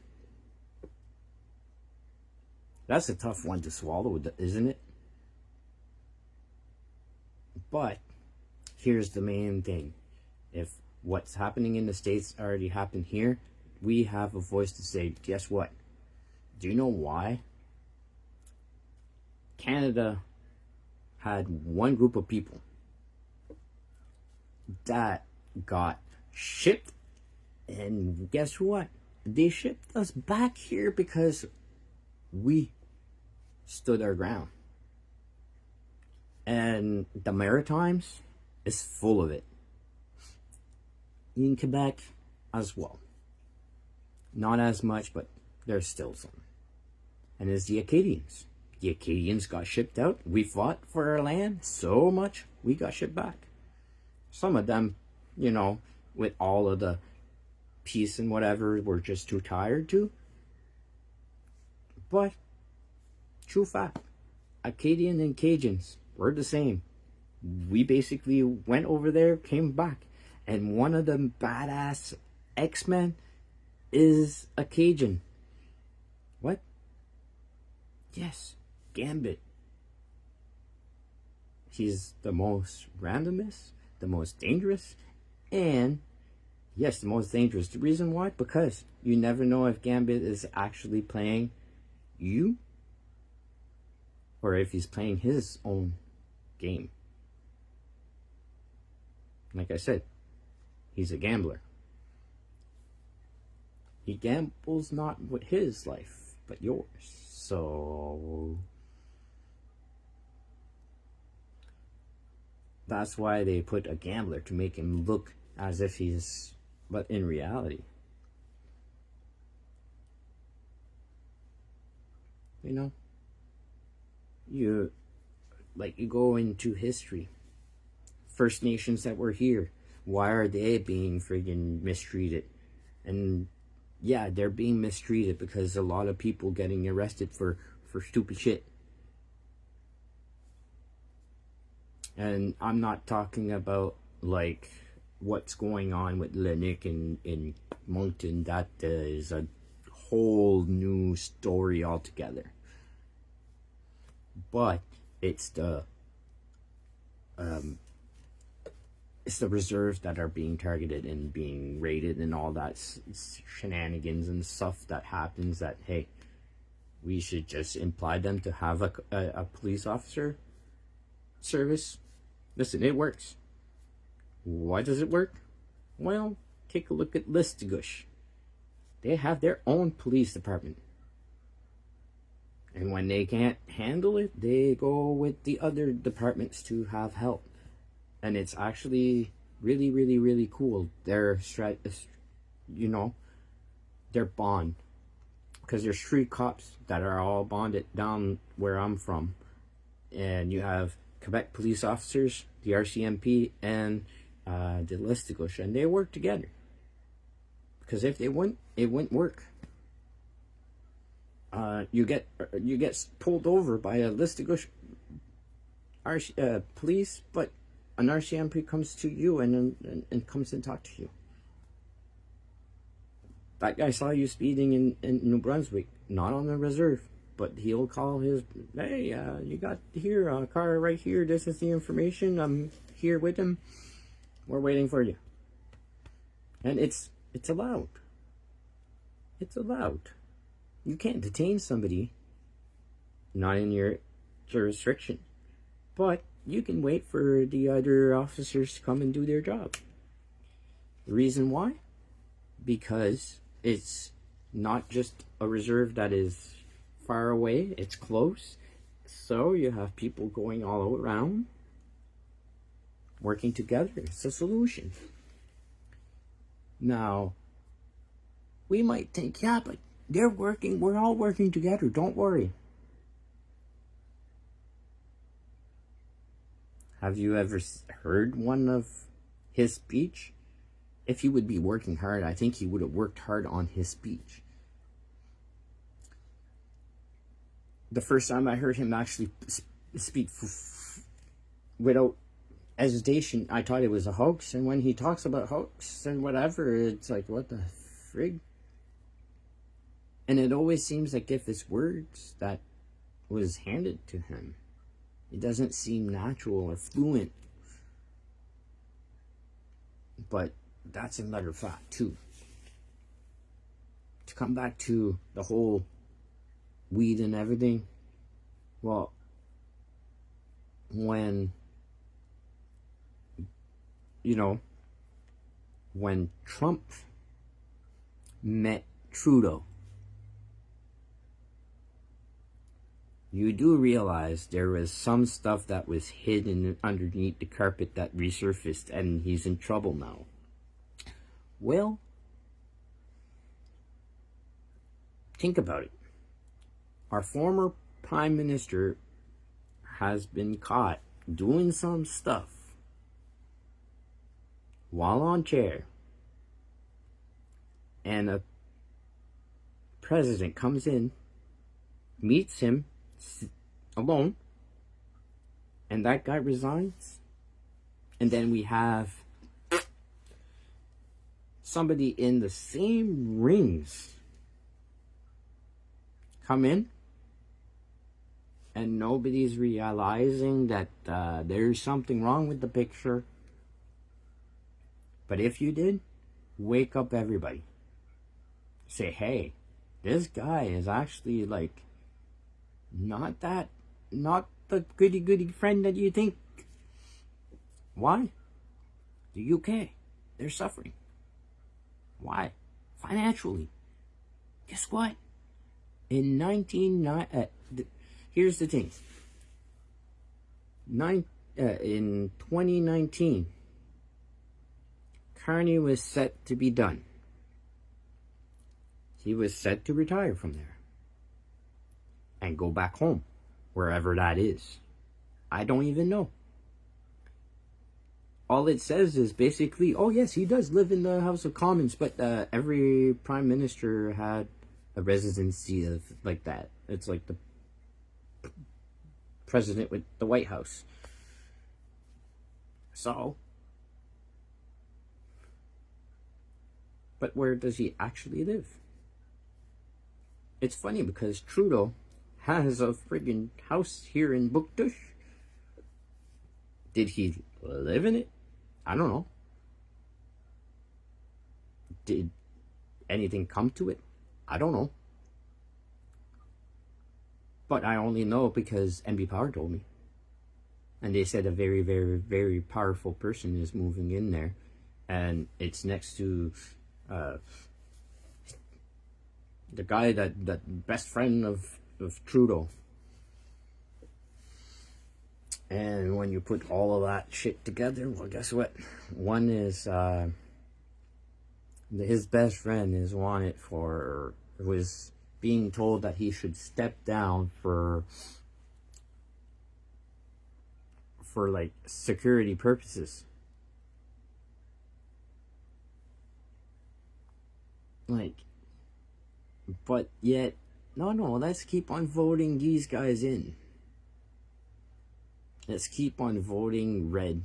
A: That's a tough one to swallow, isn't it? But here's the main thing. If what's happening in the States already happened here, we have a voice to say, guess what? Do you know why? Canada had one group of people that got shipped, and guess what? They shipped us back here because we stood our ground. And the Maritimes is full of it. In Quebec as well. Not as much, but there's still some. And it's the Acadians. The Acadians got shipped out. We fought for our land so much, we got shipped back. Some of them, you know, with all of the peace and whatever, were just too tired to. But, true fact, Acadian and Cajuns were the same. We basically went over there, came back, and one of the badass X-Men is a Cajun. What? Yes, Gambit. He's the most randomest, the most dangerous, and yes, the most dangerous. The reason why? Because you never know if Gambit is actually playing you or if he's playing his own game. Like I said, he's a gambler. He gambles not with his life, but yours. So that's why they put a gambler, to make him look as if he's, but in reality, you know, you go into history. First Nations that were here, why are they being friggin' mistreated? And yeah, they're being mistreated because a lot of people getting arrested for stupid shit. And I'm not talking about like what's going on with Lennox in Moncton. That is a whole new story altogether. But it's the reserves that are being targeted and being raided and all that shenanigans and stuff that happens, that, hey, we should just imply them to have a police officer service. Listen, it works. Why does it work? Well, take a look at Listugush. They have their own police department. And when they can't handle it, they go with the other departments to have help. And it's actually really, really, really cool. Their their bond. Because there's 3 cops that are all bonded down where I'm from. And you have Quebec police officers, the RCMP, and the Listugush. And they work together. Because if they wouldn't, it wouldn't work. You get pulled over by a Listugush police, but an RCMP comes to you and comes and talk to you. That guy saw you speeding in New Brunswick, not on the reserve, but he'll call his, hey, you got here a car right here. This is the information. I'm here with him. We're waiting for you. And it's allowed. It's allowed. You can't detain somebody not in your jurisdiction, but you can wait for the other officers to come and do their job. The reason why? Because it's not just a reserve that is far away, it's close. So you have people going all around, working together. It's a solution. Now, we might think, yeah, but they're working, we're all working together, don't worry. Have you ever heard one of his speech? If he would be working hard, I think he would have worked hard on his speech. The first time I heard him actually speak without hesitation, I thought it was a hoax. And when he talks about hoax and whatever, it's like, what the frig? And it always seems like if it's words that was handed to him, it doesn't seem natural or fluent. But that's another fact too. To come back to the whole weed and everything, well, when Trump met Trudeau, you do realize there was some stuff that was hidden underneath the carpet that resurfaced, and he's in trouble now. Well, think about it. Our former Prime Minister has been caught doing some stuff while on chair, and a president comes in, meets him alone, and that guy resigns. And then we have somebody in the same rings come in, and nobody's realizing that there's something wrong with the picture, But if you did, wake up everybody. Say, hey, this guy is actually like not the goody friend that you think. Why? The UK, they're suffering. Why? Financially. Guess what? In here's the thing. In 2019, Carney was set to be done. He was set to retire from there and go back home, wherever that is. I don't even know. All it says is basically, oh yes, he does live in the House of Commons, but every prime minister had a residency of like that. It's like the president with the White House. So, but where does he actually live? It's funny because Trudeau has a friggin' house here in Buktush. Did he live in it? I don't know. Did anything come to it? I don't know. But I only know because NB Power told me. And they said a very, very, very powerful person is moving in there. And it's next to the guy that best friend of Trudeau. And when you put all of that shit together, well, guess what? One is his best friend was being told that he should step down for like security purposes. Like, but yet, no, let's keep on voting these guys in. Let's keep on voting red.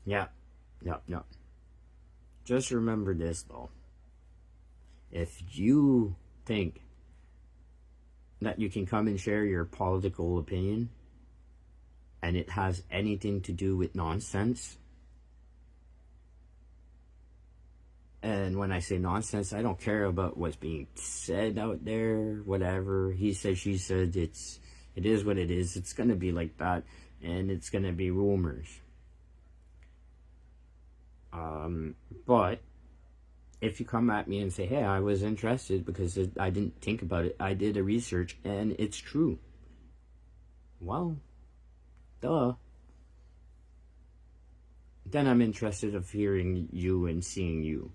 A: Yeah. Just remember this, though. If you think that you can come and share your political opinion and it has anything to do with nonsense, and when I say nonsense, I don't care about what's being said out there, whatever. He said, she said, it is what it is. It's going to be like that, and it's going to be rumors. But if you come at me and say, hey, I was interested because I didn't think about it, I did a research, and it's true. Well, duh. Then I'm interested of hearing you and seeing you.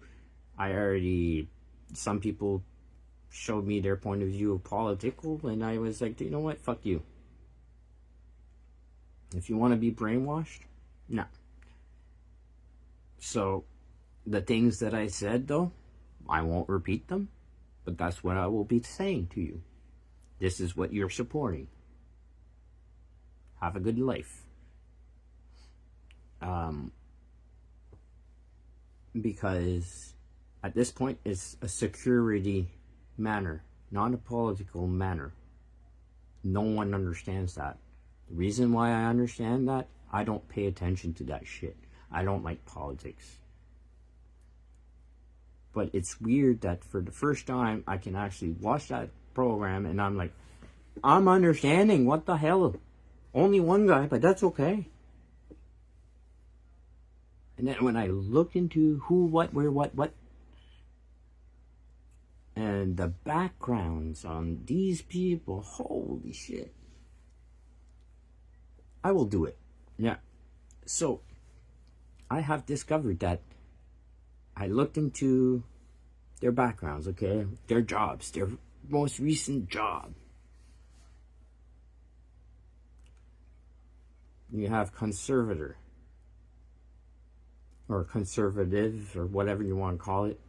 A: Some people showed me their point of view of political, and I was like, you know what, fuck you. If you want to be brainwashed, no. So, the things that I said, though, I won't repeat them, but that's what I will be saying to you. This is what you're supporting. Have a good life. Because at this point, it's a security manner, not a political manner. No one understands that. The reason why I understand that, I don't pay attention to that shit. I don't like politics. But it's weird that for the first time, I can actually watch that program and I'm like, I'm understanding, what the hell? Only one guy, but that's okay. And then when I look into who, what, where, what, and the backgrounds on these people, holy shit. I will do it. Yeah. So, I have discovered that I looked into their backgrounds, okay? Their jobs, their most recent job. You have conservator, or conservative, or whatever you want to call it.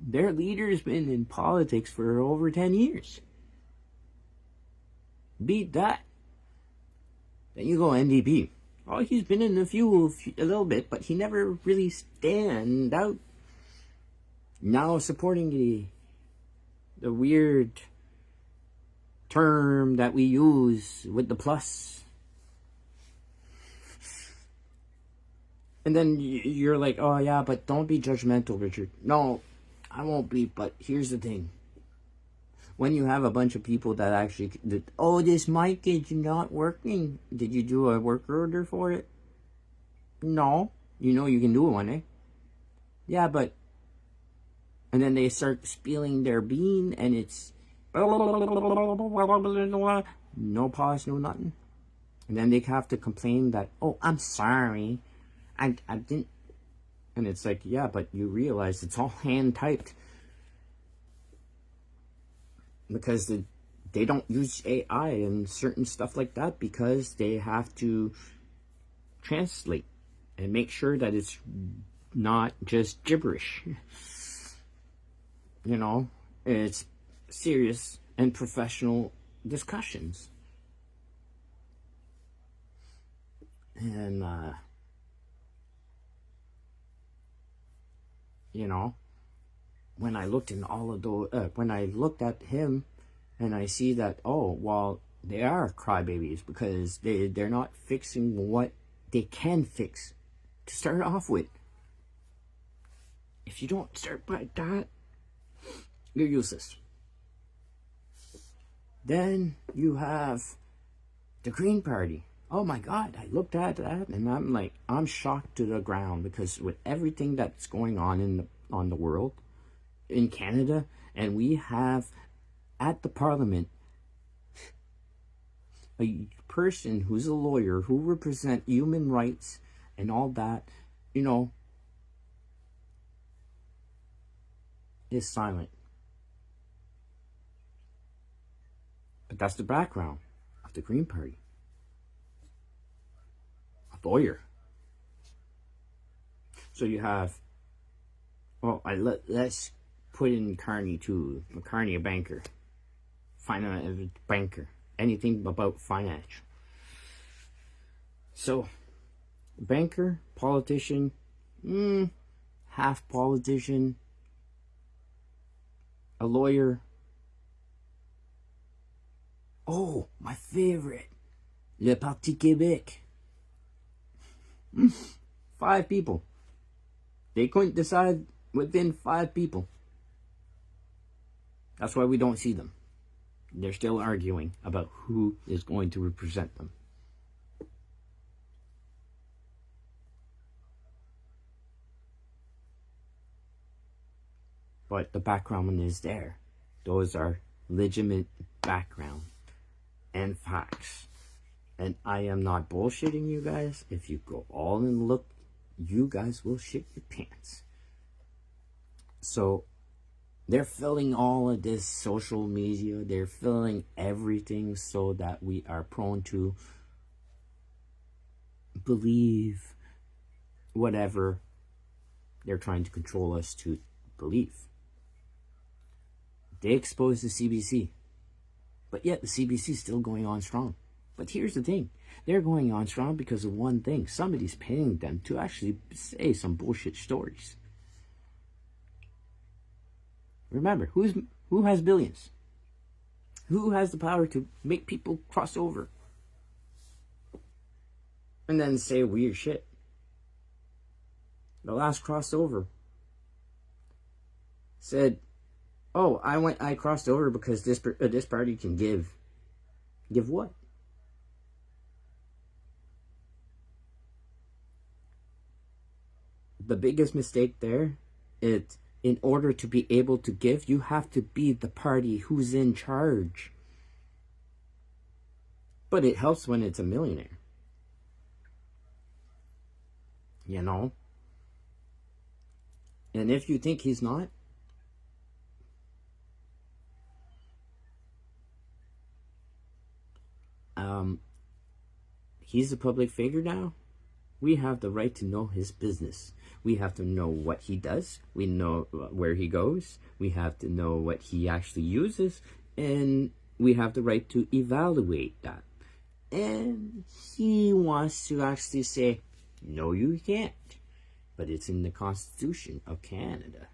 A: Their leader's been in politics for over 10 years. Beat that. Then you go NDP. Oh, he's been in a little bit, but he never really stand out. Now supporting the weird term that we use with the plus. And then you're like, oh yeah, but don't be judgmental, Richard. No, I won't be, but here's the thing. When you have a bunch of people that actually, oh, this mic is not working. Did you do a work order for it? No. You know you can do one, eh? Yeah, but... And then they start spilling their bean, and it's... No pause, no nothing. And then they have to complain that, oh, I'm sorry. I didn't... And it's like, yeah, but you realize it's all hand-typed. Because they don't use AI and certain stuff like that because they have to translate and make sure that it's not just gibberish. You know, it's serious and professional discussions. And, you know, when I looked in all of those, when I looked at him and I see that, oh, well, they are crybabies because they're not fixing what they can fix to start off with. If you don't start by that, you're useless. Then you have the Green Party. Oh my God, I looked at that and I'm like, I'm shocked to the ground because with everything that's going on on the world, in Canada, and we have at the Parliament a person who's a lawyer who represent human rights and all that, you know, is silent. But that's the background of the Green Party. A lawyer. So you have, well, let's put in Carney too. Carney, a banker. Finance banker. Anything about finance. So, banker, politician, half politician, a lawyer. Oh, my favorite. Le Parti Québec. 5 people. They couldn't decide within 5 people. That's why we don't see them. They're still arguing about who is going to represent them. But the background is there. Those are legitimate background and facts. And I am not bullshitting you guys. If you go all and look, you guys will shit your pants. So they're filling all of this social media. They're filling everything so that we are prone to believe whatever they're trying to control us to believe. They exposed the CBC. But yet the CBC is still going on strong. But here's the thing. They're going on strong because of one thing. Somebody's paying them to actually say some bullshit stories. Remember, who has billions? Who has the power to make people cross over? And then say weird shit. The last crossover said, oh, I crossed over because this party can give. Give what? The biggest mistake there, in order to be able to give, you have to be the party who's in charge. But it helps when it's a millionaire. You know? And if you think he's not, he's a public figure now. We have the right to know his business. We have to know what he does. We know where he goes. We have to know what he actually uses. And we have the right to evaluate that. And he wants to actually say, no, you can't. But it's in the Constitution of Canada.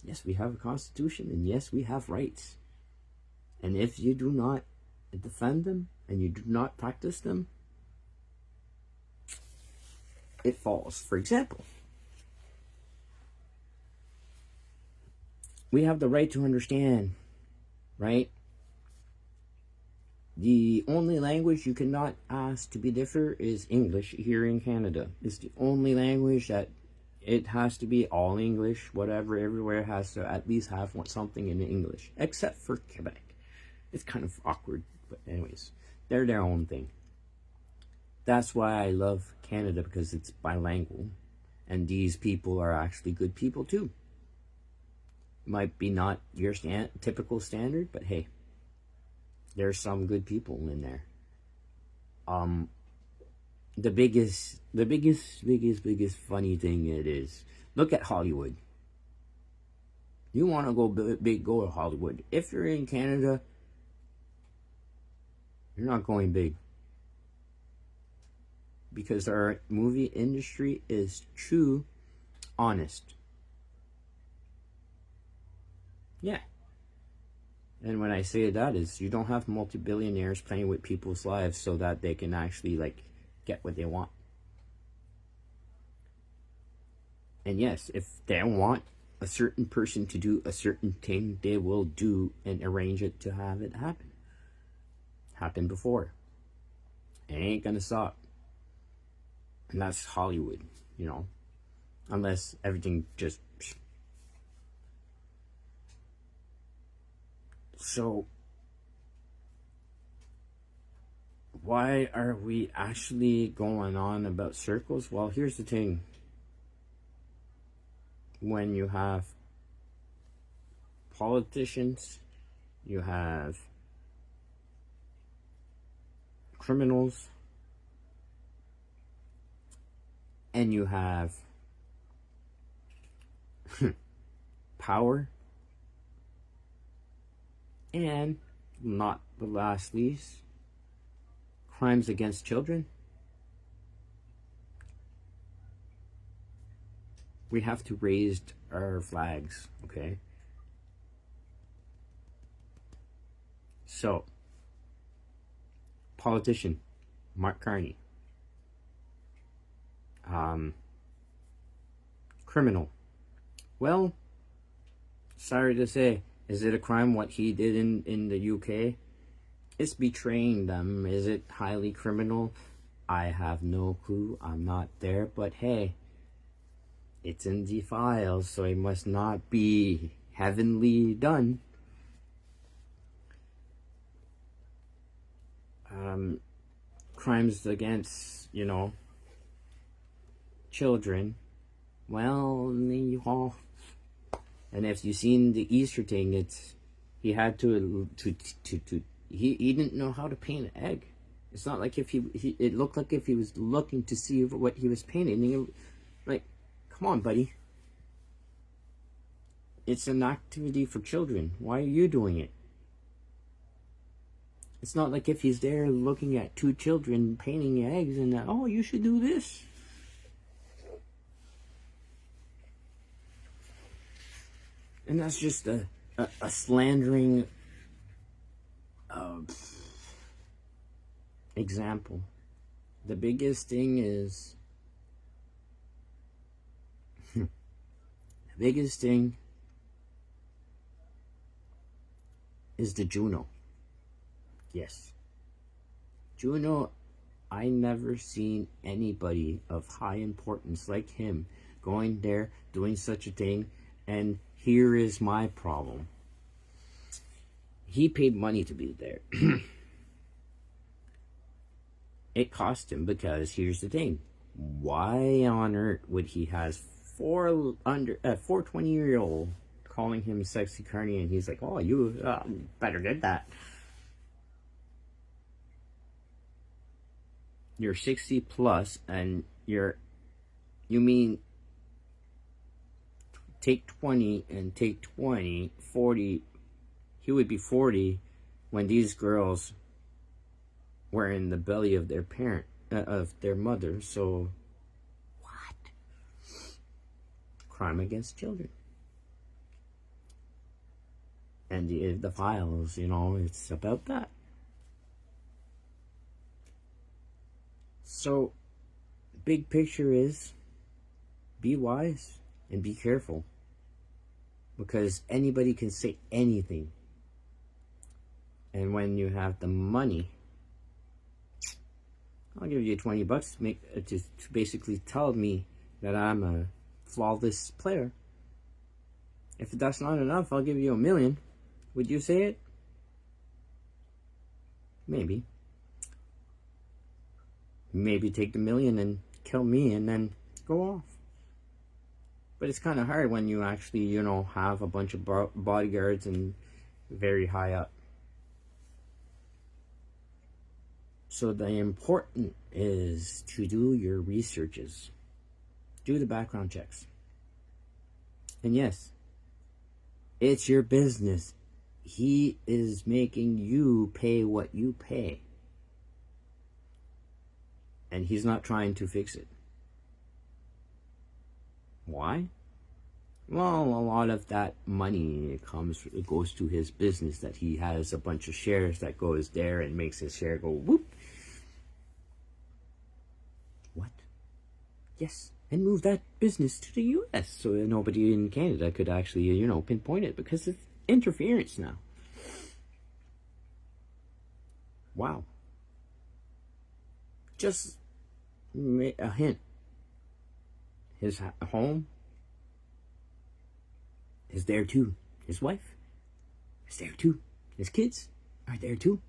A: Yes, we have a Constitution. And yes, we have rights. And if you do not defend them and you do not practice them, it falls. For example, we have the right to understand, right? The only language you cannot ask to be different is English here in Canada. It's the only language that it has to be all English, whatever, everywhere has to at least have something in English, except for Quebec. It's kind of awkward, but anyways, they're their own thing. That's why I love Canada, because it's bilingual, and these people are actually good people too. Might be not your typical standard, but hey, there's some good people in there. The biggest funny thing it is, look at Hollywood. You want to go big, go to Hollywood. If you're in Canada, you're not going big. Because our movie industry is true, honest. Yeah. And when I say that is, you don't have multi-billionaires playing with people's lives so that they can actually get what they want. And yes, if they want a certain person to do a certain thing, they will do and arrange it to have it happen. Happened before. It ain't gonna stop. And that's Hollywood, unless everything just... So, why are we actually going on about circles? Well, here's the thing. When you have politicians, you have criminals, and you have power, and not the last least, crimes against children. We have to raise our flags, okay? So, politician, Mark Carney. Criminal. Well, sorry to say, is it a crime what he did in the UK? It's betraying them. Is it highly criminal? I have no clue. I'm not there. But hey, it's in the files, so it must not be heavenly done. Crimes against, children. Well, and if you've seen the Easter thing, he had to he didn't know how to paint an egg. It's not like if it looked like if he was looking to see what he was painting. Come on, buddy. It's an activity for children. Why are you doing it? It's not like if he's there looking at two children painting eggs and you should do this. And that's just a slandering example. The biggest thing is the Juno. Yes. Juno, I never seen anybody of high importance like him going there, doing such a thing, and here is my problem. He paid money to be there. It cost him, because here's the thing. Why on earth would he has 420-year-old calling him Sexy Carney, and he's like, oh, you better get that. You're 60 plus, and you mean take 20 and take 20, 40. He would be 40 when these girls were in the belly of their of their mother. So, what? Crime against children. And the files, it's about that. So, big picture is be wise and be careful, because anybody can say anything. And when you have the money, I'll give you $20 to basically tell me that I'm a flawless player. If that's not enough, I'll give you $1 million. Would you say it? Maybe. Maybe take the $1 million and kill me and then go off. But it's kind of hard when you actually, have a bunch of bodyguards and very high up. So the important is to do your researches. Do the background checks. And yes, it's your business. He is making you pay what you pay. And he's not trying to fix it. Why? Well, a lot of that money goes to his business, that he has a bunch of shares that goes there and makes his share go whoop. What? Yes. And move that business to the US so nobody in Canada could actually, pinpoint it, because it's interference now. Wow. Just a hint. His home is there too. His wife is there too. His kids are there too.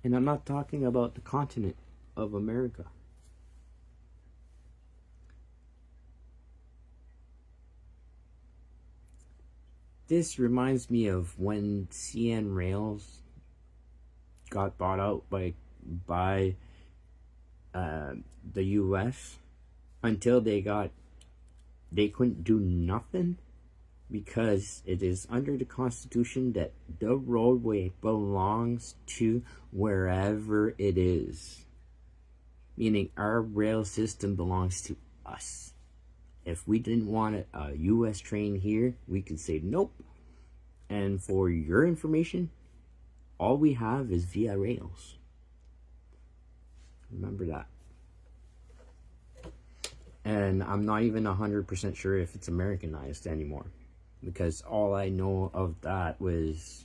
A: And I'm not talking about the continent of America. This reminds me of when CN Rails got bought out by the US. Until they couldn't do nothing, because it is under the Constitution that the roadway belongs to wherever it is. Meaning our rail system belongs to us. If we didn't want a US train here, we could say nope. And for your information, all we have is Via Rails. Remember that. And I'm not even 100% sure if it's Americanized anymore, because all I know of that was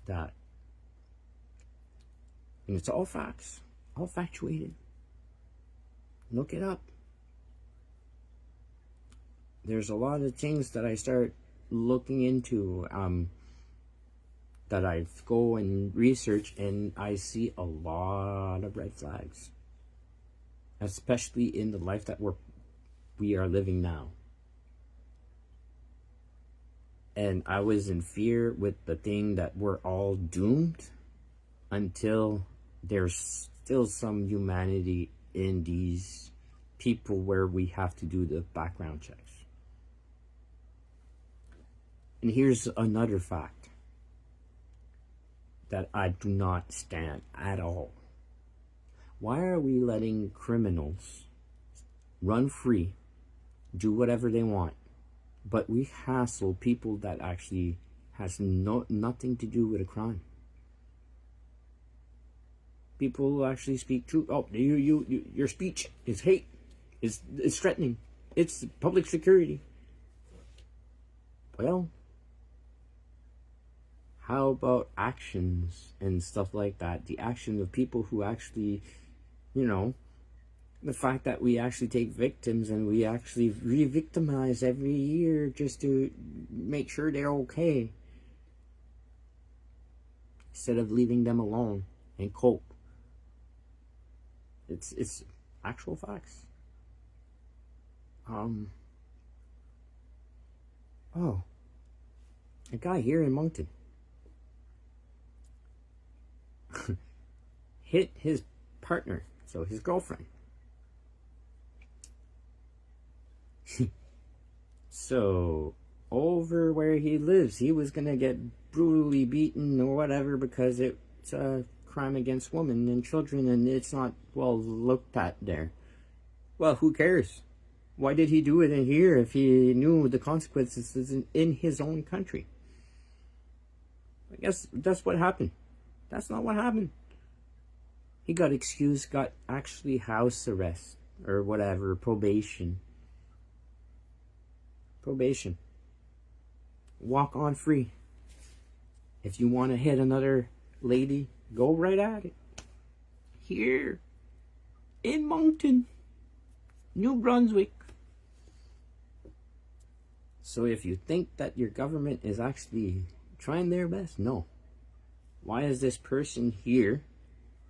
A: that. And it's all facts, all factuated. Look it up. There's a lot of things that I start looking into, that I go and research, and I see a lot of red flags. Especially in the life that we are living now. And I was in fear with the thing that we're all doomed, until there's still some humanity in these people where we have to do the background checks. And here's another fact that I do not stand at all. Why are we letting criminals run free, do whatever they want, but we hassle people that actually has nothing to do with a crime? People who actually speak truth. Oh, your speech is hate. It's threatening. It's public security. Well, how about actions and stuff like that? The action of people who actually, the fact that we actually take victims and we actually re-victimize every year just to make sure they're okay, instead of leaving them alone and cope. It's actual facts. A guy here in Moncton hit his partner, so his girlfriend. So over where he lives, he was gonna get brutally beaten or whatever, because it's a crime against women and children, and it's not well looked at there. Well, who cares? Why did he do it in here if he knew the consequences in his own country? I guess that's what happened. That's not what happened. He got excused, got actually house arrest or whatever, probation. Probation. Walk on free. If you want to hit another lady, go right at it. Here in Moncton, New Brunswick. So if you think that your government is actually trying their best, no. Why is this person here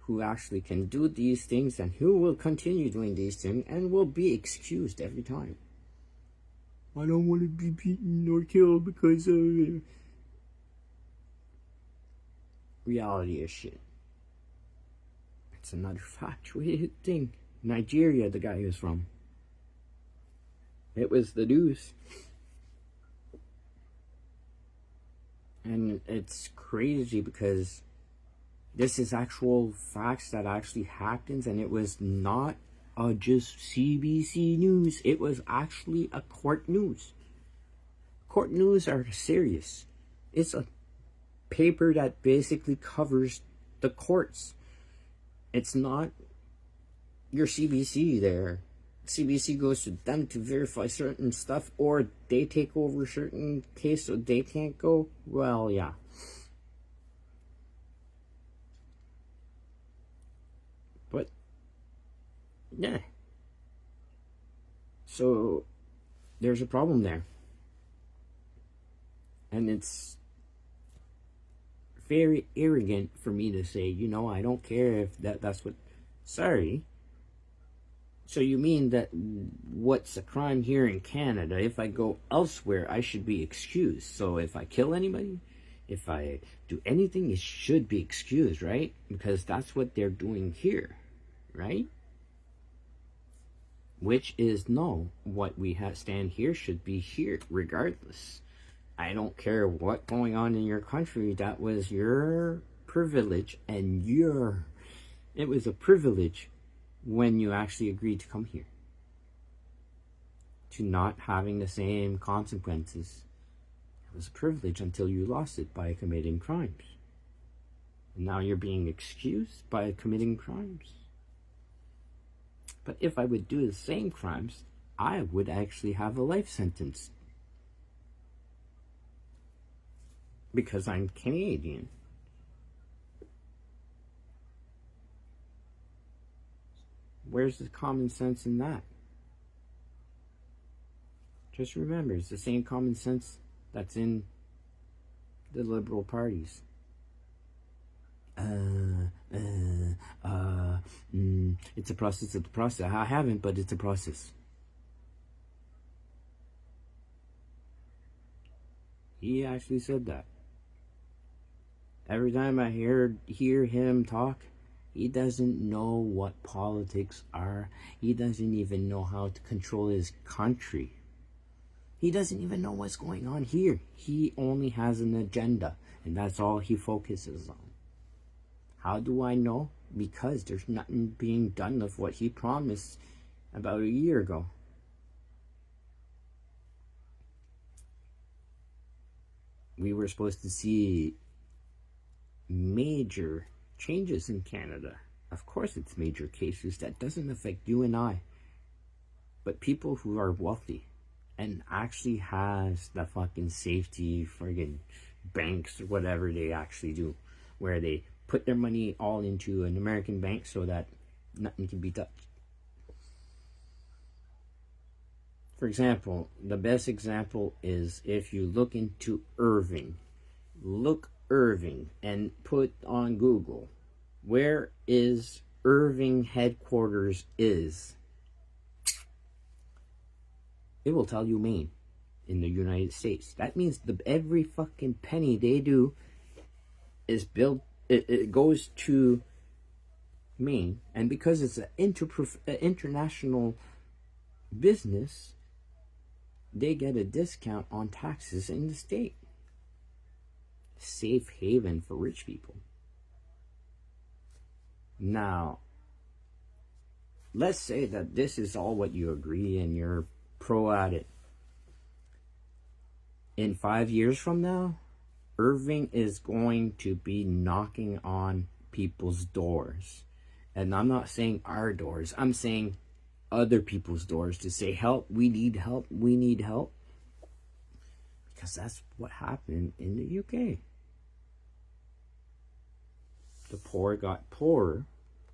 A: who actually can do these things and who will continue doing these things and will be excused every time? I don't want to be beaten or killed because reality is shit. It's another factuated thing. Nigeria, the guy is from. It was the news. And it's crazy because this is actual facts that actually happens, and it was not just CBC news. It was actually a court news. Court news are serious. It's a paper that basically covers the courts. It's not your CBC there. CBC goes to them to verify certain stuff, or they take over certain case so they can't go. Well, yeah. But, yeah. So, there's a problem there. And it's very arrogant for me to say, you know, I don't care if that's what... Sorry. So you mean that what's a crime here in Canada, if I go elsewhere, I should be excused? So if I kill anybody, if I do anything, it should be excused, right? Because that's what they're doing here, right? Which is, no, what we stand here should be here, regardless. I don't care what's going on in your country. That was your privilege, and it was a privilege when you actually agreed to come here, to not having the same consequences. It was a privilege until you lost it by committing crimes. And now you're being excused by committing crimes. But if I would do the same crimes, I would actually have a life sentence. Because I'm Canadian. Where's the common sense in that? Just remember, it's the same common sense that's in the liberal parties. It's a process. I haven't, but it's a process. He actually said that. Every time I hear him talk, he doesn't know what politics are. He doesn't even know how to control his country. He doesn't even know what's going on here. He only has an agenda, and that's all he focuses on. How do I know? Because there's nothing being done of what he promised about a year ago. We were supposed to see major changes in Canada. Of course it's major cases. That doesn't affect you and I. But people who are wealthy and actually has the fucking safety friggin' banks or whatever they actually do, where they put their money all into an American bank so that nothing can be touched. For example, the best example is if you look into Irving. Look Irving and put on Google, where is Irving headquarters is. It will tell you Maine in the United States. That means every fucking penny they do is built, it goes to Maine. And because it's an international business, they get a discount on taxes in the state. Safe haven for rich people. Now, let's say that this is all what you agree and you're pro at it. In 5 years from now, Irving is going to be knocking on people's doors And I'm not saying our doors, I'm saying other people's doors to say, help, we need help, we need help. Because that's what happened in the UK. The poor got poorer,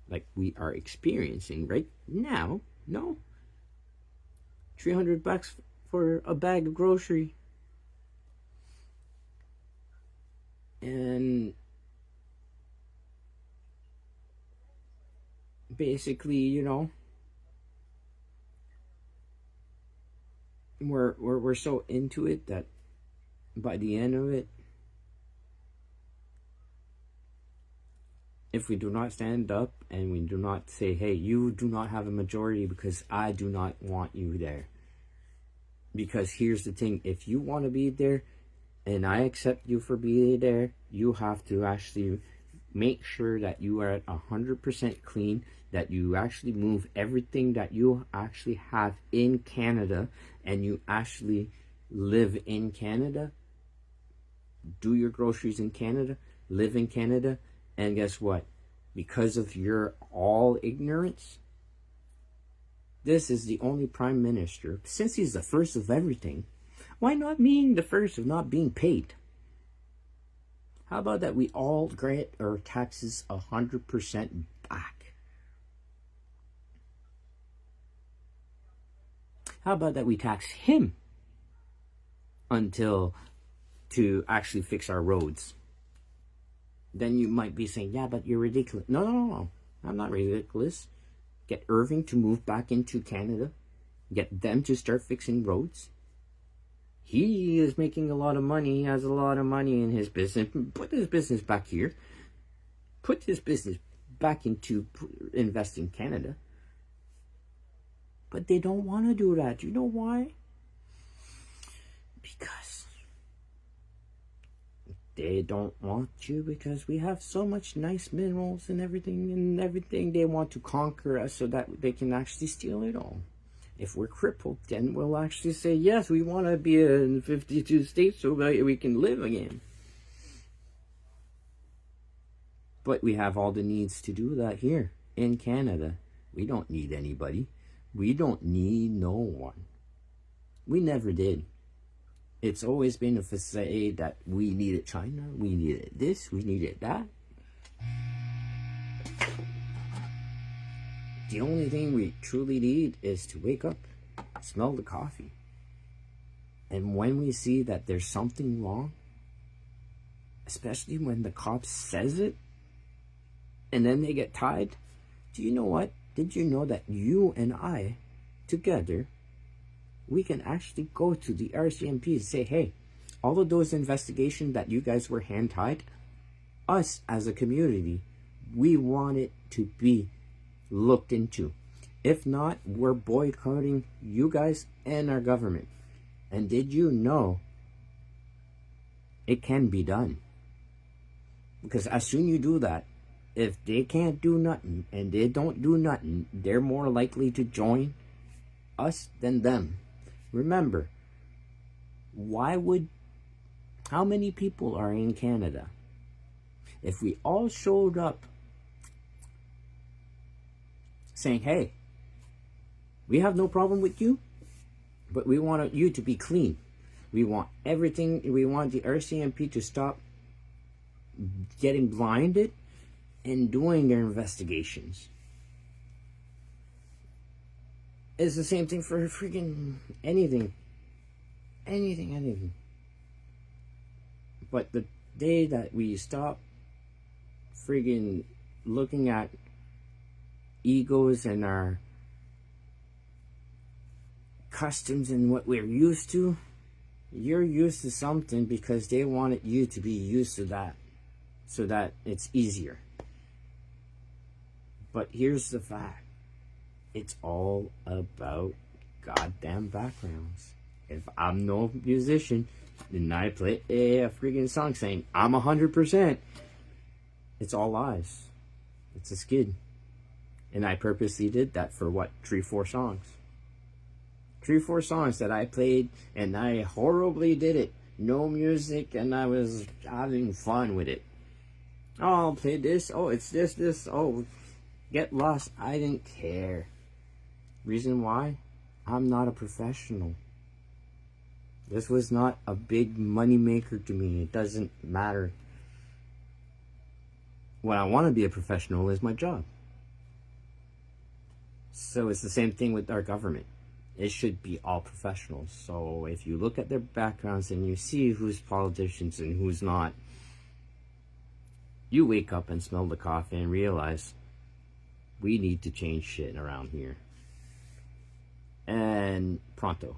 A: like we are experiencing right now. No. $300 for a bag of grocery. And basically, you know, we're so into it that by the end of it, if we do not stand up and we do not say, hey, you do not have a majority because I do not want you there. Because here's the thing, if you want to be there and I accept you for being there, you have to actually make sure that you are at 100% clean, that you actually move everything that you actually have in Canada and you actually live in Canada, do your groceries in Canada, live in Canada, and guess what? Because of your all ignorance, this is the only prime minister, since he's the first of everything, why not being the first of not being paid? How about that we all get our taxes 100% back? How about that we tax him until to actually fix our roads? Then you might be saying, yeah, but you're ridiculous. No. I'm not ridiculous. Get Irving to move back into Canada. Get them to start fixing roads. He is making a lot of money. He has a lot of money in his business. Put his business back here. Put his business back into invest in Canada. But they don't want to do that. You know why? Because they don't want you, because we have so much nice minerals and everything they want to conquer us so that they can actually steal it all. If we're crippled, then we'll actually say, yes, we want to be in 52 states so that we can live again. But we have all the needs to do that here in Canada. We don't need anybody. We don't need no one. We never did. It's always been a facade that we needed China, we needed this, we needed that. The only thing we truly need is to wake up, smell the coffee. And when we see that there's something wrong, especially when the cop says it, and then they get tied, do you know what? Did you know that you and I, together, we can actually go to the RCMP and say, hey, all of those investigations that you guys were hand-tied, us as a community, we want it to be looked into. If not, we're boycotting you guys and our government. And did you know it can be done? Because as soon you do that, if they can't do nothing and they don't do nothing, they're more likely to join us than them. Remember, how many people are in Canada? If we all showed up saying, hey, we have no problem with you, but we want you to be clean. We want everything, we want the RCMP to stop getting blinded and doing their investigations. It's the same thing for freaking anything. Anything. But the day that we stop friggin' looking at egos and our customs and what we're used to, you're used to something because they wanted you to be used to that so that it's easier. But here's the fact. It's all about goddamn backgrounds. If I'm no musician, then I play a freaking song saying I'm 100%. It's all lies. It's a skid. And I purposely did that for what? 3-4 songs. 3-4 songs that I played, and I horribly did it. No music, and I was having fun with it. Oh, I'll play this. Oh, it's this. Oh, Get lost. I didn't care. Reason why? I'm not a professional. This was not a big money maker to me. It doesn't matter. What I want to be a professional is my job. So it's the same thing with our government. It should be all professionals. So if you look at their backgrounds and you see who's politicians and who's not, you wake up and smell the coffee and realize we need to change shit around here. And pronto.